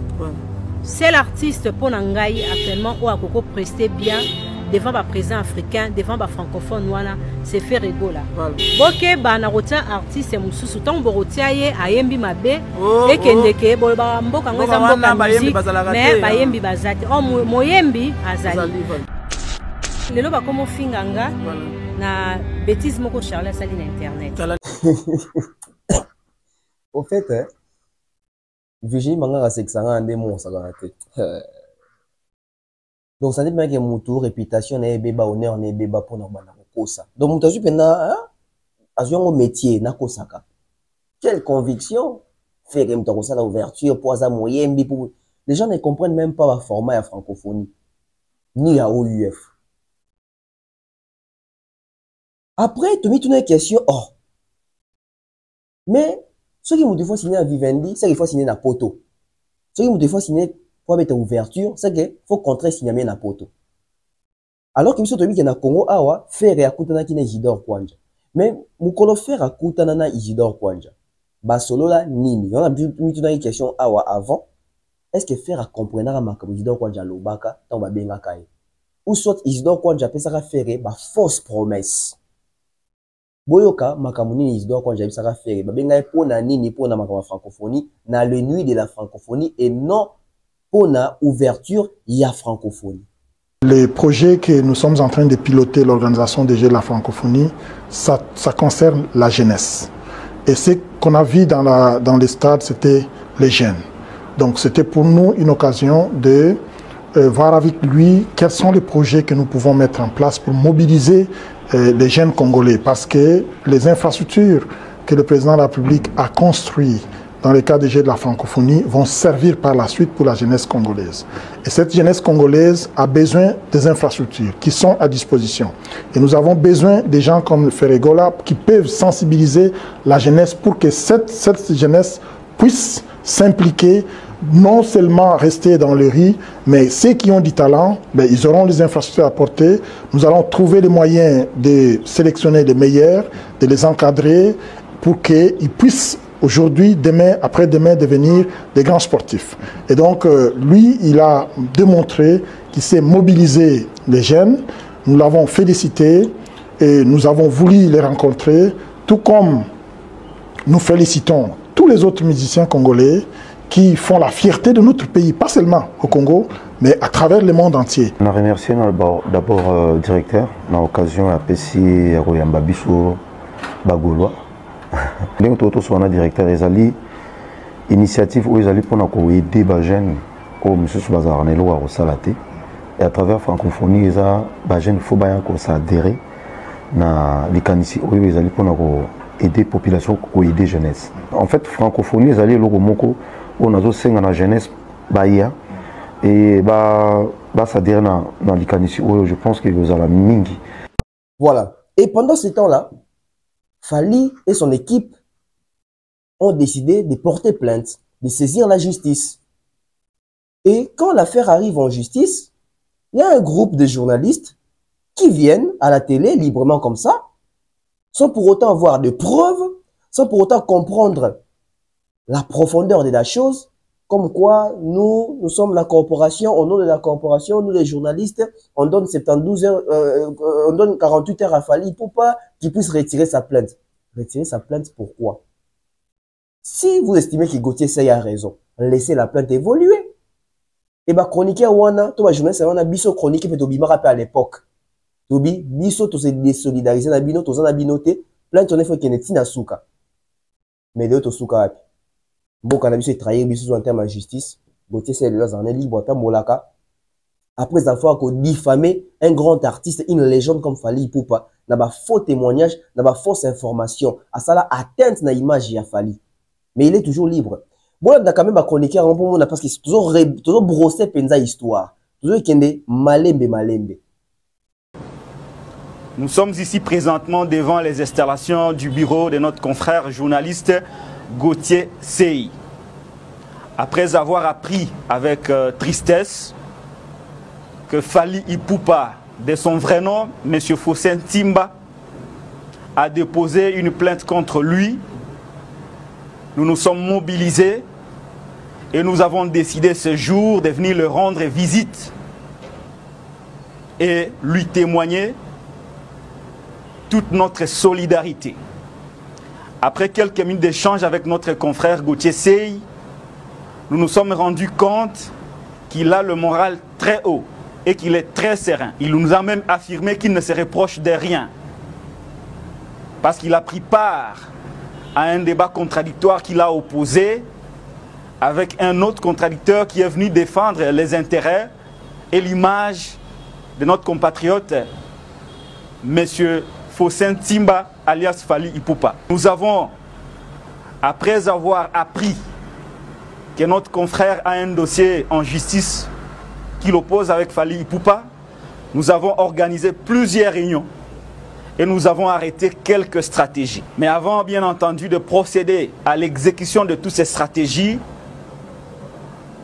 O: C'est l'artiste pour Nangai actuellement où Akoko presté bien devant le président africain, devant le francophone, c'est fait rigoler. Ok, na rotia artiste mususu tant borotia ye ayembi mabe et kendeke bo ba mboka ngoza mboka musique mais bayembi bazati oh moyembi azali. Lelo ba komo finganga na bêtise moko Charles sali na internet.
I: Au fait, Virginie Mangara Sexanga ande mon saganate. Donc ça dit bien que mon tour réputation n'est beba honneur n'est beba pour normalement kosa. Donc mon tazu pena azion au métier na kosaka. Quelle conviction faire que m'ta kosa la ouverture pour za moyembi pour les gens ne comprennent même pas le format à francophonie ni à OUF. Après tu me tournes une question oh. Mais ceux qui me font signer à Vivendi, c'est qu'il faut signer à Poto. Ceux qui me font signer pour mettre ouverture, c'est qu'il faut contrer signer à Poto. Alors que nous sommes dans Congo, awa faire à Koutana qui n'est Isidore Kwanja. Mais nous allons faire à Koutana na Isidore Kwanja. Basolo la nini. On a vu une question awa avant. Est-ce que faire à comprendre à Makabo Isidore Kwanja lobaka tant ba benga kai. Ou soit Isidore Kwanja peut ça faire ba fausse promesse. Boyoka makamuni Isidore Kwanja bisa faire ba benga pona nini pona makama francophonie na le nuit de la francophonie et non pona ouverture ya francophonie.
M: Les projets que nous sommes en train de piloter l'organisation des Jeux de la francophonie, ça concerne la jeunesse. Et ce qu'on a vu dans les stades, c'était les jeunes. Donc c'était pour nous une occasion de voir avec lui quels sont les projets que nous pouvons mettre en place pour mobiliser les jeunes Congolais. Parce que les infrastructures que le président de la République a construites dans le cadre des Jeux de la francophonie vont servir par la suite pour la jeunesse congolaise. Et cette jeunesse congolaise a besoin des infrastructures qui sont à disposition. Et nous avons besoin des gens comme Ferregola qui peuvent sensibiliser la jeunesse pour que cette jeunesse puisse s'impliquer, non seulement rester dans le riz, mais ceux qui ont du talent, ben, ils auront les infrastructures à porter. Nous allons trouver les moyens de sélectionner les meilleurs, de les encadrer pour qu'ils puissent aujourd'hui, demain, après-demain, devenir des grands sportifs. Et donc, lui, il a démontré qu'il sait mobiliser les jeunes. Nous l'avons félicité et nous avons voulu les rencontrer, tout comme nous félicitons tous les autres musiciens congolais qui font la fierté de notre pays, pas seulement au Congo, mais à travers le monde entier.
P: On a remercié d'abord le directeur, dans l'occasion de PCI Royamba Bissou Bagoulois. Donc, tout le directeur Ezali, initiative où Ezali pour nous aider les jeunes, comme M. Bazarnelo à Salaté, et à travers la francophonie, les jeunes faut bien s'adhérer à l'ICANICI où Ezali pour nous aider la population, pour aider la jeunesse. En fait, la francophonie, Ezali, on a aussi la jeunesse, et s'adhérer dans l'ICANICI où je pense que vous avez mingi.
I: Voilà. Et pendant ce temps-là, Fally et son équipe ont décidé de porter plainte, de saisir la justice. Et quand l'affaire arrive en justice, il y a un groupe de journalistes qui viennent à la télé librement comme ça, sans pour autant avoir de preuves, sans pour autant comprendre la profondeur de la chose, comme quoi nous sommes la corporation, au nom de la corporation, nous les journalistes, on donne 72 heures, on donne 48 heures à Fally pour pas qu'il puisse retirer sa plainte. Retirer sa plainte, pourquoi? Si vous estimez que Gauthier Seye a raison, laissez la plainte évoluer. Et bah, chroniquer wana, toi, journaliste, on a biso chroniquer, mais Tobi m'a rappelé à l'époque. Tobi, biso, to se désolidariser, na bino, to zana binoté, plainte, on est fait qu'il y ait na souka. Mais de to souka rapi. Bon, quand on a biso trahir biso en termes de justice, Gauthier Seye, là, en est libre, ta molaka. Après avoir diffamé un grand artiste, une légende comme Fally Ipupa, n'a pas faux témoignage, n'a pas fausse information, à ça là atteinte na image ya Fally. Mais il est toujours libre. Bon, on a quand même chroniquer un bon moment parce que c'est toujours brossé penza histoire.
Q: Nous sommes ici présentement devant les installations du bureau de notre confrère journaliste Gauthier Sey. Après avoir appris avec tristesse que Fally Ipupa, de son vrai nom, M. Faustin Timba, a déposé une plainte contre lui, nous nous sommes mobilisés et nous avons décidé ce jour de venir le rendre visite et lui témoigner toute notre solidarité. Après quelques minutes d'échange avec notre confrère Gauthier Sey, nous nous sommes rendus compte qu'il a le moral très haut et qu'il est très serein. Il nous a même affirmé qu'il ne se reproche de rien parce qu'il a pris part à un débat contradictoire qu'il a opposé avec un autre contradicteur qui est venu défendre les intérêts et l'image de notre compatriote, M. Faustin Timba, alias Fally Ipupa. Nous avons, après avoir appris que notre confrère a un dossier en justice qui l'oppose avec Fally Ipupa, nous avons organisé plusieurs réunions et nous avons arrêté quelques stratégies. Mais avant, bien entendu, de procéder à l'exécution de toutes ces stratégies,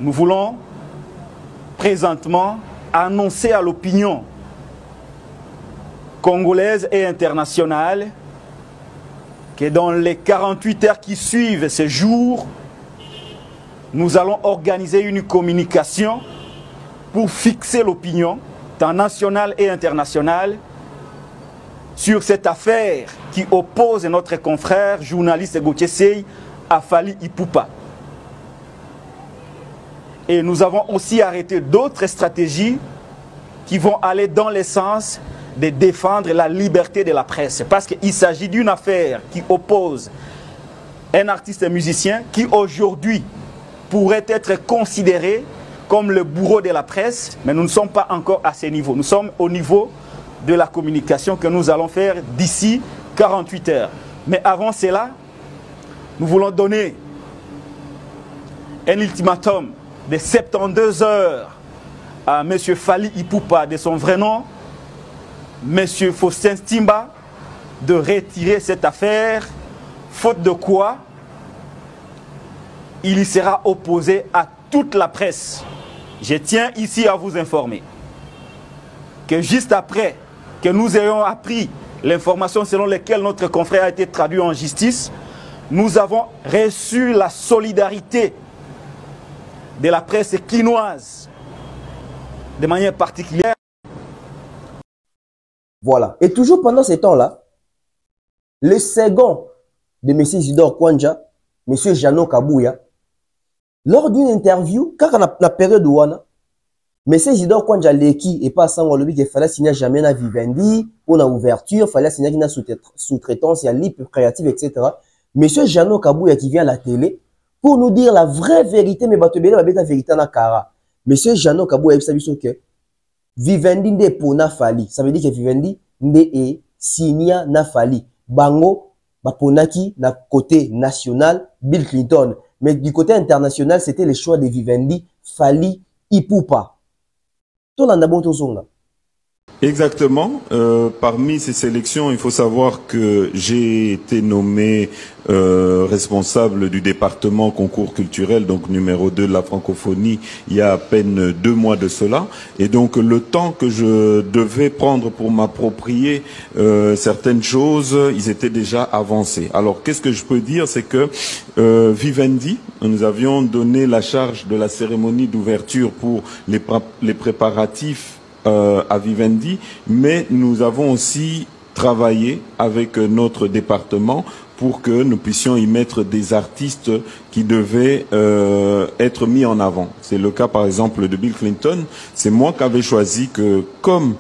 Q: nous voulons présentement annoncer à l'opinion congolaise et internationale que dans les 48 heures qui suivent ce jour, nous allons organiser une communication pour fixer l'opinion, tant nationale et internationale, sur cette affaire qui oppose notre confrère journaliste Gauthier Sey à Fally Ipupa. Et nous avons aussi arrêté d'autres stratégies qui vont aller dans le sens de défendre la liberté de la presse. Parce qu'il s'agit d'une affaire qui oppose un artiste et musicien qui aujourd'hui pourrait être considéré comme le bourreau de la presse, mais nous ne sommes pas encore à ce niveau. Nous sommes au niveau de la communication que nous allons faire d'ici 48 heures. Mais avant cela, nous voulons donner un ultimatum de 72 heures à M. Fally Ipupa, de son vrai nom, M. Faustin Timba, de retirer cette affaire, faute de quoi il y sera opposé à toute la presse. Je tiens ici à vous informer que juste après que nous ayons appris l'information selon laquelle notre confrère a été traduit en justice, nous avons reçu la solidarité de la presse quinoise de manière particulière.
I: Voilà. Et toujours pendant ce temps-là, le second de M. Isidore Kwanja, M. Jano Kabouya, lors d'une interview, quand on a la période où on a, M. Isidore Kwanja Leki et pas sans le qu'il fallait signer jamais na Vivendi, ou na ouverture, il fallait signer na sous-traitance, il y a libre créative, etc. M. Jano Kabouya qui vient à la télé pour nous dire la vraie vérité, mais batobele va la vérité na kara. M. Jano Kabouya a dit que Vivendi nde pona Fally. Ça veut dire que Vivendi nde e signa na Fally. Bango, baponaki na côté national, Bill Clinton. Mais du côté international, c'était le choix de Vivendi, Fally Ipupa.
R: Exactement. Parmi ces sélections, il faut savoir que j'ai été nommé responsable du département concours culturel, donc numéro 2 de la francophonie, il y a à peine 2 mois de cela. Et donc le temps que je devais prendre pour m'approprier certaines choses, ils étaient déjà avancés. Alors qu'est-ce que je peux dire, c'est que Vivendi, nous avions donné la charge de la cérémonie d'ouverture pour les préparatifs à Vivendi, mais nous avons aussi travaillé avec notre département pour que nous puissions y mettre des artistes qui devaient être mis en avant. C'est le cas par exemple de Bill Clinton. C'est moi qui avais choisi que, comme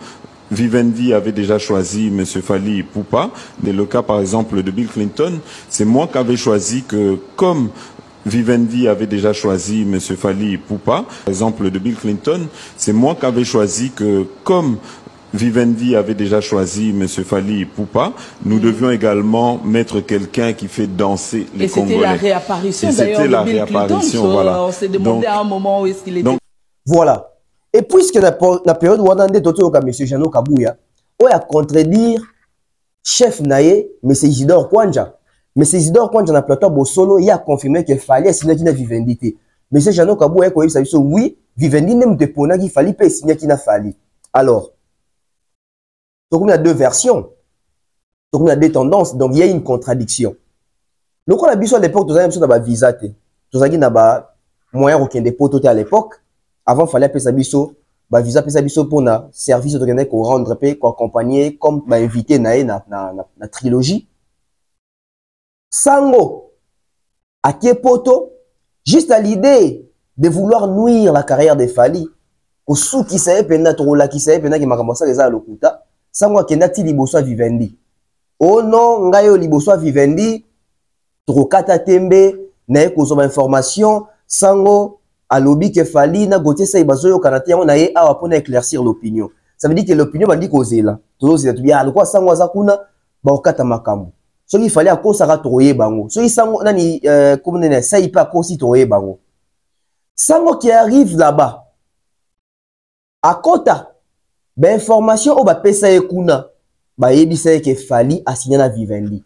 R: Vivendi avait déjà choisi M. Fally Ipupa, c'est le cas par exemple de Bill Clinton, c'est moi qui avais choisi que, comme Vivendi avait déjà choisi M. Fally Ipupa, par exemple de Bill Clinton, c'est moi qui avais choisi que, comme Vivendi avait déjà choisi M. Fally Ipupa, nous devions également mettre quelqu'un qui fait danser les Congolais.
S: Et c'était la réapparition d'ailleurs de Bill Clinton.
R: Voilà.
S: On s'est demandé à un moment où est-ce qu'il était.
I: Voilà. Et puisque la période où on a M. Jeannot Kabouya, on a contredire chef naé, M. Isidore Kwanja. M. Isidore Kwanja na plateau Bosolo, il a confirmé qu'il fallait signer une Vivendi. M. Jeannot Kabouya a dit oui, Vivendi n'aime de pona qu'il fallait pas signer qu'il n'a fallu. Alors, donc on a deux versions. Donc on a deux tendances, donc il y a une contradiction. Le coup, on a vu à l'époque, nous avons un visa, nous avons un moyen aucun dépôt à l'époque. Avant, il fallait appeler ça biso, visa pour un service de qu'on rendre qu'on accompagner, comme invité na trilogie. Sango, à Kepoto, juste à l'idée de vouloir nuire la carrière de Fali, au sou qui savait pena trola qui savait pena qui m'a commencé les à l'okuta, Sango a kenati liboso Vivendi. Oh non, ngayo liboso Vivendi, trokata tembe, na kozoma information, Sango à lobby que Fali na Gauthier ça ibazo kanate on a awa pour éclaircir l'opinion. Ça veut dire que l'opinion va dire causer là. Tout ça tu bien quoi Sango zakuna ba okata makambo. So il fallait akosa ka troyer bango. So il Sango nani comme nene ça il pas akosi troyer bango. Sango qui arrive là-bas à Kota ben information au ba pesa ekuna ba yebisa que Fali a signé na Vivendi.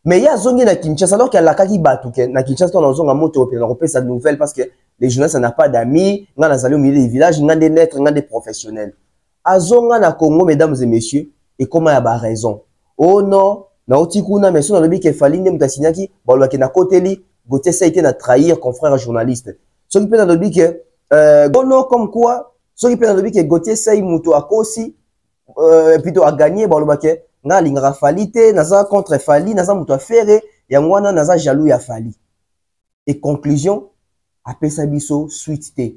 I: Mais il y a zongi na Kinshasa alors qu'il y a la kaki batuke na Kinshasa on a zonga moto pe na repesa nouvelle parce que les journalistes n'ont pas d'amis, on a au milieu des villages, on a des lettres, on a des professionnels. Azonga na Congo, mesdames et messieurs, et comment il y a raison. Oh non, na otikuna, mais si on a dit qu'il fallait ne mutasinyaki, bon, na côté li, Gauthier ça a été na trahir confrère journaliste. Ce qui peut nous dire que, non, comme quoi, ce qui peut nous dire que Gauthier ça a muto à kosi, plutôt à gagner, bon, le na lingara falite, naza contre Fali, naza muto à ferre, yangwana naza jaloux ya Fali. Et conclusion, apesa biso suite te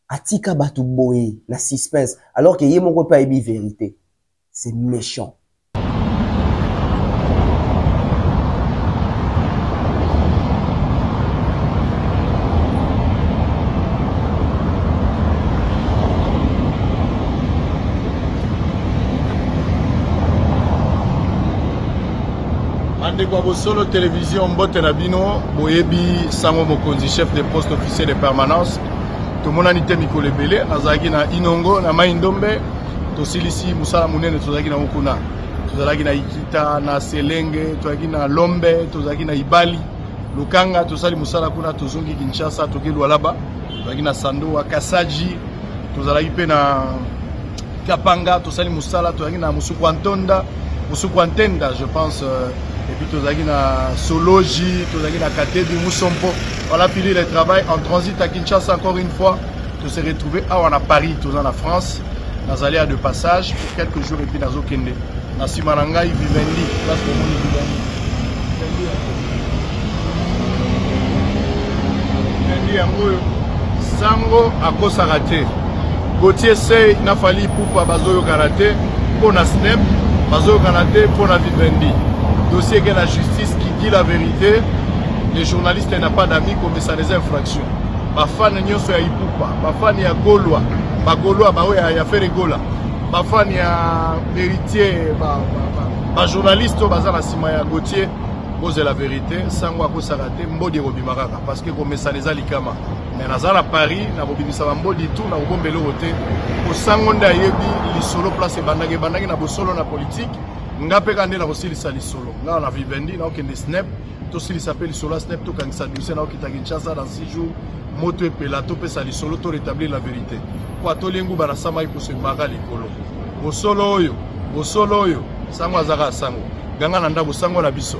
I: atika batu boye na suspense alors que yé moko pa ebi vérité. C'est méchant.
C: Kwa Bosolo télévision mbote na bino boyebi sango mokonzi chef de poste officier de permanence to monani te mikolo ebele nazalaki na Inongo na Maindombe tosilisi musala munene tozalaki na Mukuna tozalaki na Ikita na Selenge tozalaki na Lombe tozalaki na Ibali Lukanga tosali musala kuna tozongi Kinshasa toke Lualaba tozalaki na Sando Kasaji tozalaki pe na Kapanga tosali musala tozalaki na Musukwantenda je pense et puis tozaki na Soloji, tozaki na Katebi, Moussompo. On a fini le travail en transit à Kinshasa encore une fois. On s'est retrouvé à Paris, tous en France. Nous allons de passage pour quelques jours et puis nous Kende. Na Simanangai Vivendi, place pour mon Vivendi. Vivendi Sango à Kosarate. Gauthier Sey n'a fallu pour Bazoyo Karate, pour na Snep, Bazoyo Karate, pour na Vivendi. Dossier que la justice qui dit la vérité, les journalistes n'ont pas d'amis comme ça des infractions. Ma fan nyoso ya Ipupa, ma fan ya Gaulois, ma Gaulois ba ouais ya faire Gola. Ma fan ya héritier, ma journaliste baza na sima ya Gauthier, pose la vérité, sangwa ko sarate mbodi robimaraka parce que comme ça les alikama. Mais nazala Paris, na bobimisa mbodi tout na bombelo roté, ko sangonda yebi lisolo place bandage na bosolo na politique. Ngape kande la kosilisa lisolo nga na Vivendi na okende Snap to silisa pe lisolo Snap to kangisa dossier na okita Kinshasa dans 6 jours moto epela to pesa lisolo to rétablir la vérité kwa to lengu bana sama iko se mara likolo bosolo oyo sango azaka sango ganga na ndabo sango na biso.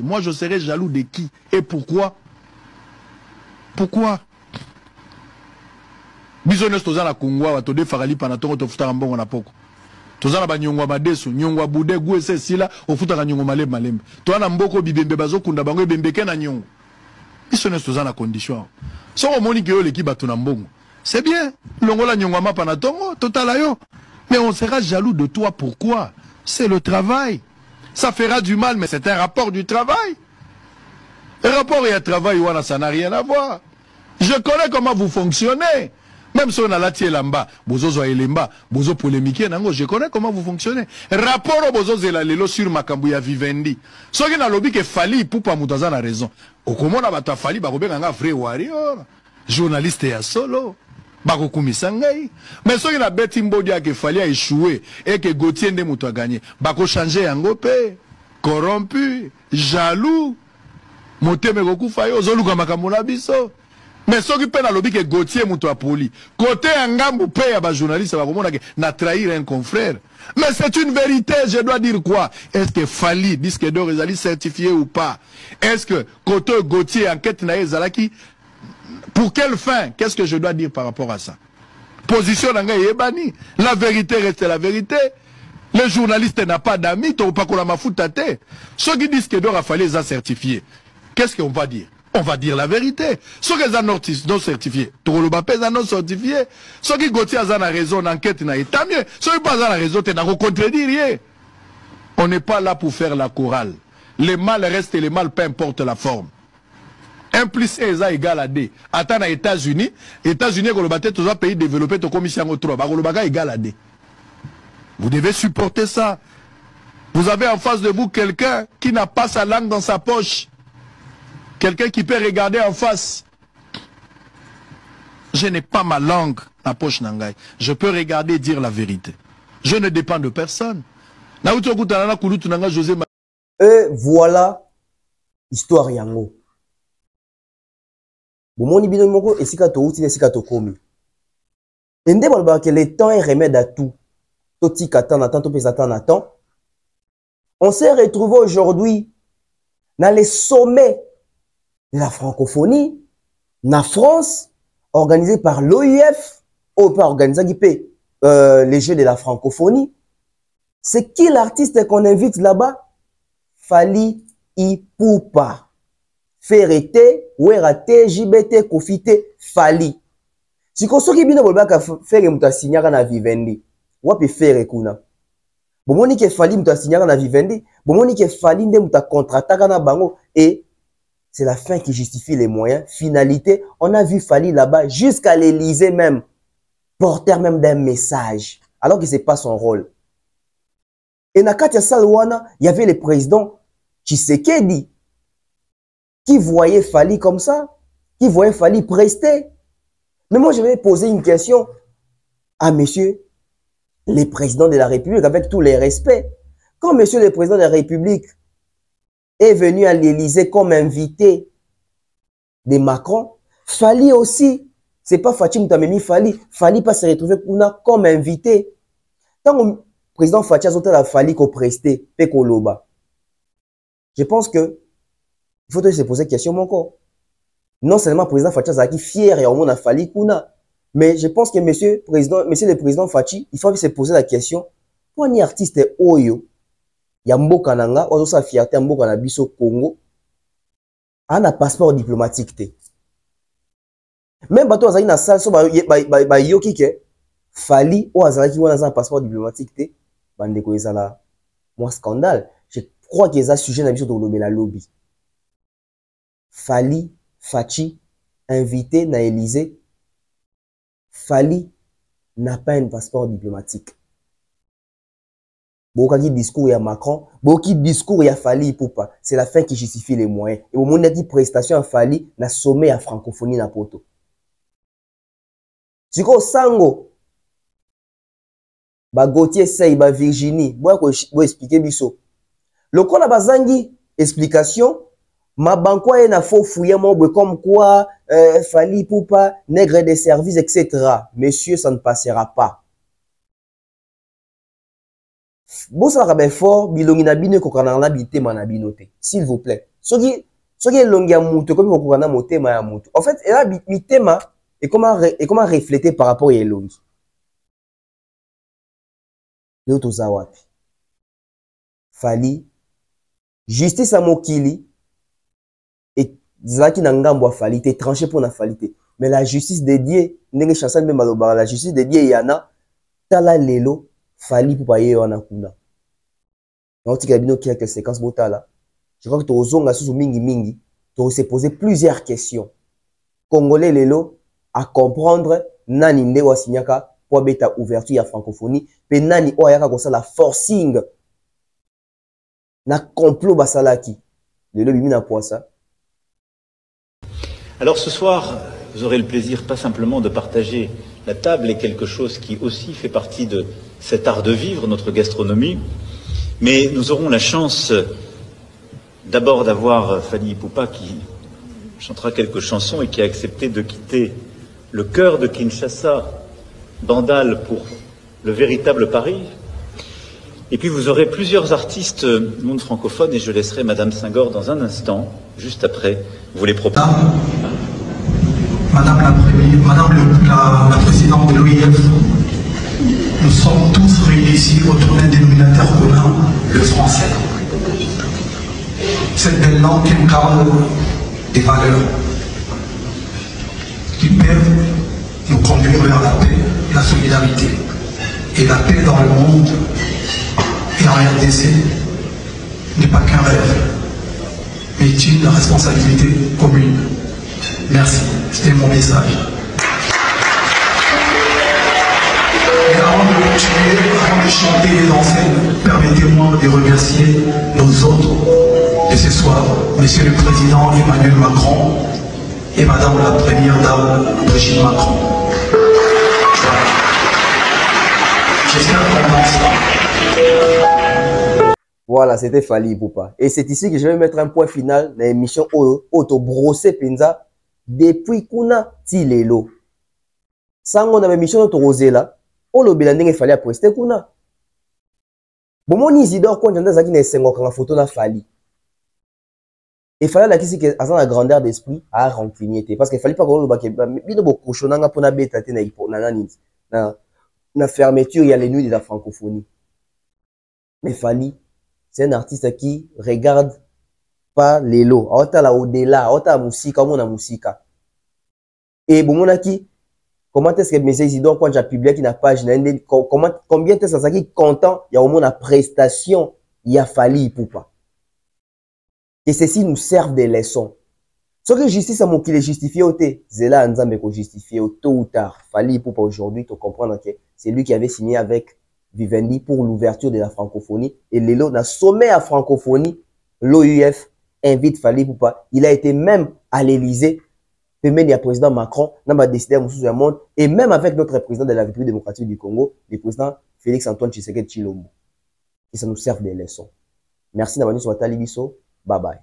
C: Moi je serais jaloux de qui et pourquoi Bisones tozana kungwa watode farali panatongo tofutaka mbongo na poko. Tozana ba nyongwa madeso, nyongwa bude guese sila ofutaka nyongo malembe. Toana mboko bibembe bazokunda bango bembeke na nyongo. Bisones tozana condition. So omoni ke yo leki bato na mbongo. C'est bien. Longola nyongwa ma panatongo totala yo. Mais on sera jaloux de toi pourquoi? C'est le travail. Ça fera du mal mais c'est un rapport du travail. Un rapport et un travail ça n'a rien à voir. Je connais comment vous fonctionnez. Même si on a la tielamba, bozo elemba, bozo polémique, je connais comment vous fonctionnez. Rapport au bozo zelalelo sur Makambouya Vivendi. Ce qui n'a lobby que Fali pour pas moutaza la raison. Au comment on a battu Fali, barobe ganga vrai warrior. Journaliste et à solo. Bakokumi sangai. Mais ce qui n'a bêti mbodia que Fali a échoué et que Gauthier ne moutou a gagné. Bako changer en gopé, corrompu, jaloux. Moté me goku fayo, zoluka makambola biso. Mais ce qui peut lobby que Gauthier moutou a poli. Côté Angambu paye à ba journaliste, n'a trahir un confrère. Mais c'est une vérité, je dois dire quoi? Est-ce que Fali, disque d'or, est certifié ou pas? Est-ce que côté Gauthier, enquête naïe Zalaki, pour quelle fin? Qu'est-ce que je dois dire par rapport à ça? Position d'Anga Yebani. La vérité reste la vérité. Les journalistes n'ont pas d'amis, tu n'as pas qu'on la mafoutate. Ceux qui disent que d'or a fallu les certifier. Qu'est-ce qu'on va dire? On va dire la vérité. Ceux qui sont non certifiés, Torolobapé non certifié. Ceux qui Gauthier ont raison, l'enquête n'a pas mieux. Ceux qui n'ont pas raison, tu n'as pas contredire. On n'est pas là pour faire la chorale. Les mal restent les mal, peu importe la forme. 1 plus 1 est égal à 2. Attends, aux États-Unis, tous les pays développés, tu commission au 3. Est égal à 2. Vous devez supporter ça. Vous avez en face de vous quelqu'un qui n'a pas sa langue dans sa poche. Quelqu'un qui peut regarder en face. Je n'ai pas ma langue dans la poche Nangai. Je peux regarder et dire la vérité. Je ne dépends de personne.
I: Et voilà histoire yango. Bomoni bino moko esika to uti esika to komi. Ende balba que le temps est remède à tout. Toti katan attend to pesatan attend. On s'est retrouvé aujourd'hui dans les sommets de la francophonie, na France, organisé par l'OIF, ou pas organisé qui paie les Jeux de la francophonie. C'est qui l'artiste qu'on invite là-bas? Fali Ipupa. Ferrete, Werate, JBT, Kofite, Fali. Si qu'on soit qui bino bolbaka faire muta signara na Vivendi, wapi faire kuna. Bomoni ke Fali muta signara na Vivendi, bomoni ke Fali nde muta contrataka na bango et c'est la fin qui justifie les moyens. Finalité, on a vu Fali là-bas jusqu'à l'Élysée même, porteur même d'un message, alors que c'est pas son rôle. Et na Katia Salwana, il y avait le président Tshisekedi qui voyait Fali comme ça, qui voyait Fali prester. Mais moi, je vais poser une question à monsieur le président de la République, avec tous les respects. Quand monsieur le président de la République est venu à l'Élysée comme invité de Macron, Fali aussi, c'est pas Fatim Tamemi Fali, Fali pas se retrouver comme invité. Quand le président Fatia Zota a Fali qu'on presté, Pekoloba. Je pense que il faut se poser question encore. Non seulement le président Fatia Zaki fier et au monde a Fali Kuna, mais je pense que monsieur le président Fachi, il faut se poser la question, pour un artiste Oyo, ya mboka nanga ozo sa fierté mboka na biso Congo ana passeport diplomatique te même bato azali na salle so ba yoki ke Fali o azalaki wana za passeport diplomatique te bandeko ezala moi scandale. Je crois que ça sujet na biso to lobela lobby. Fali Fachi invité na Élysée, Fali n'a pas un passeport diplomatique. Boki discours ya Macron, boki discours ya Fali Ipupa, c'est la fin qui justifie les moyens. Et au moment où prestation à Fali, na sommet à francophonie na poto. Siko sango, ba Gauthier Sey, ba Virginie, bo expliquer biso. Le kon na bazangi explication, ma banko na faux fouiller mo comme quoi Fali Ipupa, nègre des services, etc. Messieurs, ça ne passera pas. Bosala ka fort bilongi na bino kokana na bitema na binote s'il vous plaît soki longi ya mutu comme kokana motema ya mutu en fait là bitema et comment refléter par rapport à longi leo toza wapi Fali justice à mokili et zaki na ngambo Fali te tranché pour na Fali te mais la justice dédiée ndenge chancel même maloba la justice dédiée yana tala lelo Fali pour payer wana kuna. Donc tu as bien quelques séquences botala. Je crois que tu ozonga sous mingi tu se poser plusieurs questions. Congolais lelo à comprendre nani nde wa signaka pour beta ouverture ya francophonie pe nani o ayaka ko la forcing na complot basalaki lelo bimi na poisa.
E: Alors ce soir, vous aurez le plaisir pas simplement de partager la table et quelque chose qui aussi fait partie de cet art de vivre, notre gastronomie, mais nous aurons la chance d'abord d'avoir Fally Ipupa qui chantera quelques chansons et qui a accepté de quitter le cœur de Kinshasa, Bandal, pour le véritable Paris. Et puis vous aurez plusieurs artistes du monde francophone et je laisserai Madame Senghor dans un instant, juste après, vous les proposer.
F: Madame la présidente de l'OIF, nous sommes tous réunis ici autour d'un dénominateur commun, le français. Cette belle langue qui incarne des valeurs qui peuvent nous conduire vers la paix et la solidarité. Et la paix dans le monde et en RDC n'est pas qu'un rêve, mais une responsabilité commune. Merci, c'était mon message. Et avant de continuer, avant de chanter et danser, permettez-moi de remercier nos hôtes de ce soir, Monsieur le Président Emmanuel Macron et Madame la Première Dame Brigitte Macron. J'espère qu'on danse.
I: Voilà, c'était Fally Ipupa. Et c'est ici que je vais mettre un point final dans l'émission Auto Brossé Penza depuis Kuna Tilelo. Sans on a émission Auto Rosé là, on le bilan il fallait poster Kuna. Bon, mon Isidore, quand j'entends ça qui n'est pas photo na Fally. Il fallait la question que la grandeur d'esprit à rancunier parce qu'il fallait pas qu'on le baque bien beaucoup cochonanga pour na bêta na fermeture il y a les nuits de la francophonie. Mais Fally c'est un artiste qui regarde pas les lots au-delà la musique comme on a musique et bon on qui comment est-ce que mes Isidore quand j'ai publié qui na page combien est-ce ça qui content il y a au moins la prestation il y a Fally Ipupa. Et ceci nous serve des leçons. Ce que justice à mon qui les justifie au thé, Zela Nzambe ko justifié tôt ou tard. Fally Ipupa aujourd'hui, tu comprends que c'est lui qui avait signé avec Vivendi pour l'ouverture de la francophonie. Et Lelo, dans sommet à francophonie, l'OUF invite Fally Ipupa. Il a été même à l'Élysée. Et même il y a le président Macron, n'a décidé à Moussou monde. Et même avec notre président de la République démocratique du Congo, le président Félix Antoine Tshisekedi Tshilombo. Et ça nous sert des leçons. Merci d'avoir sur Talibiso. Bye bye.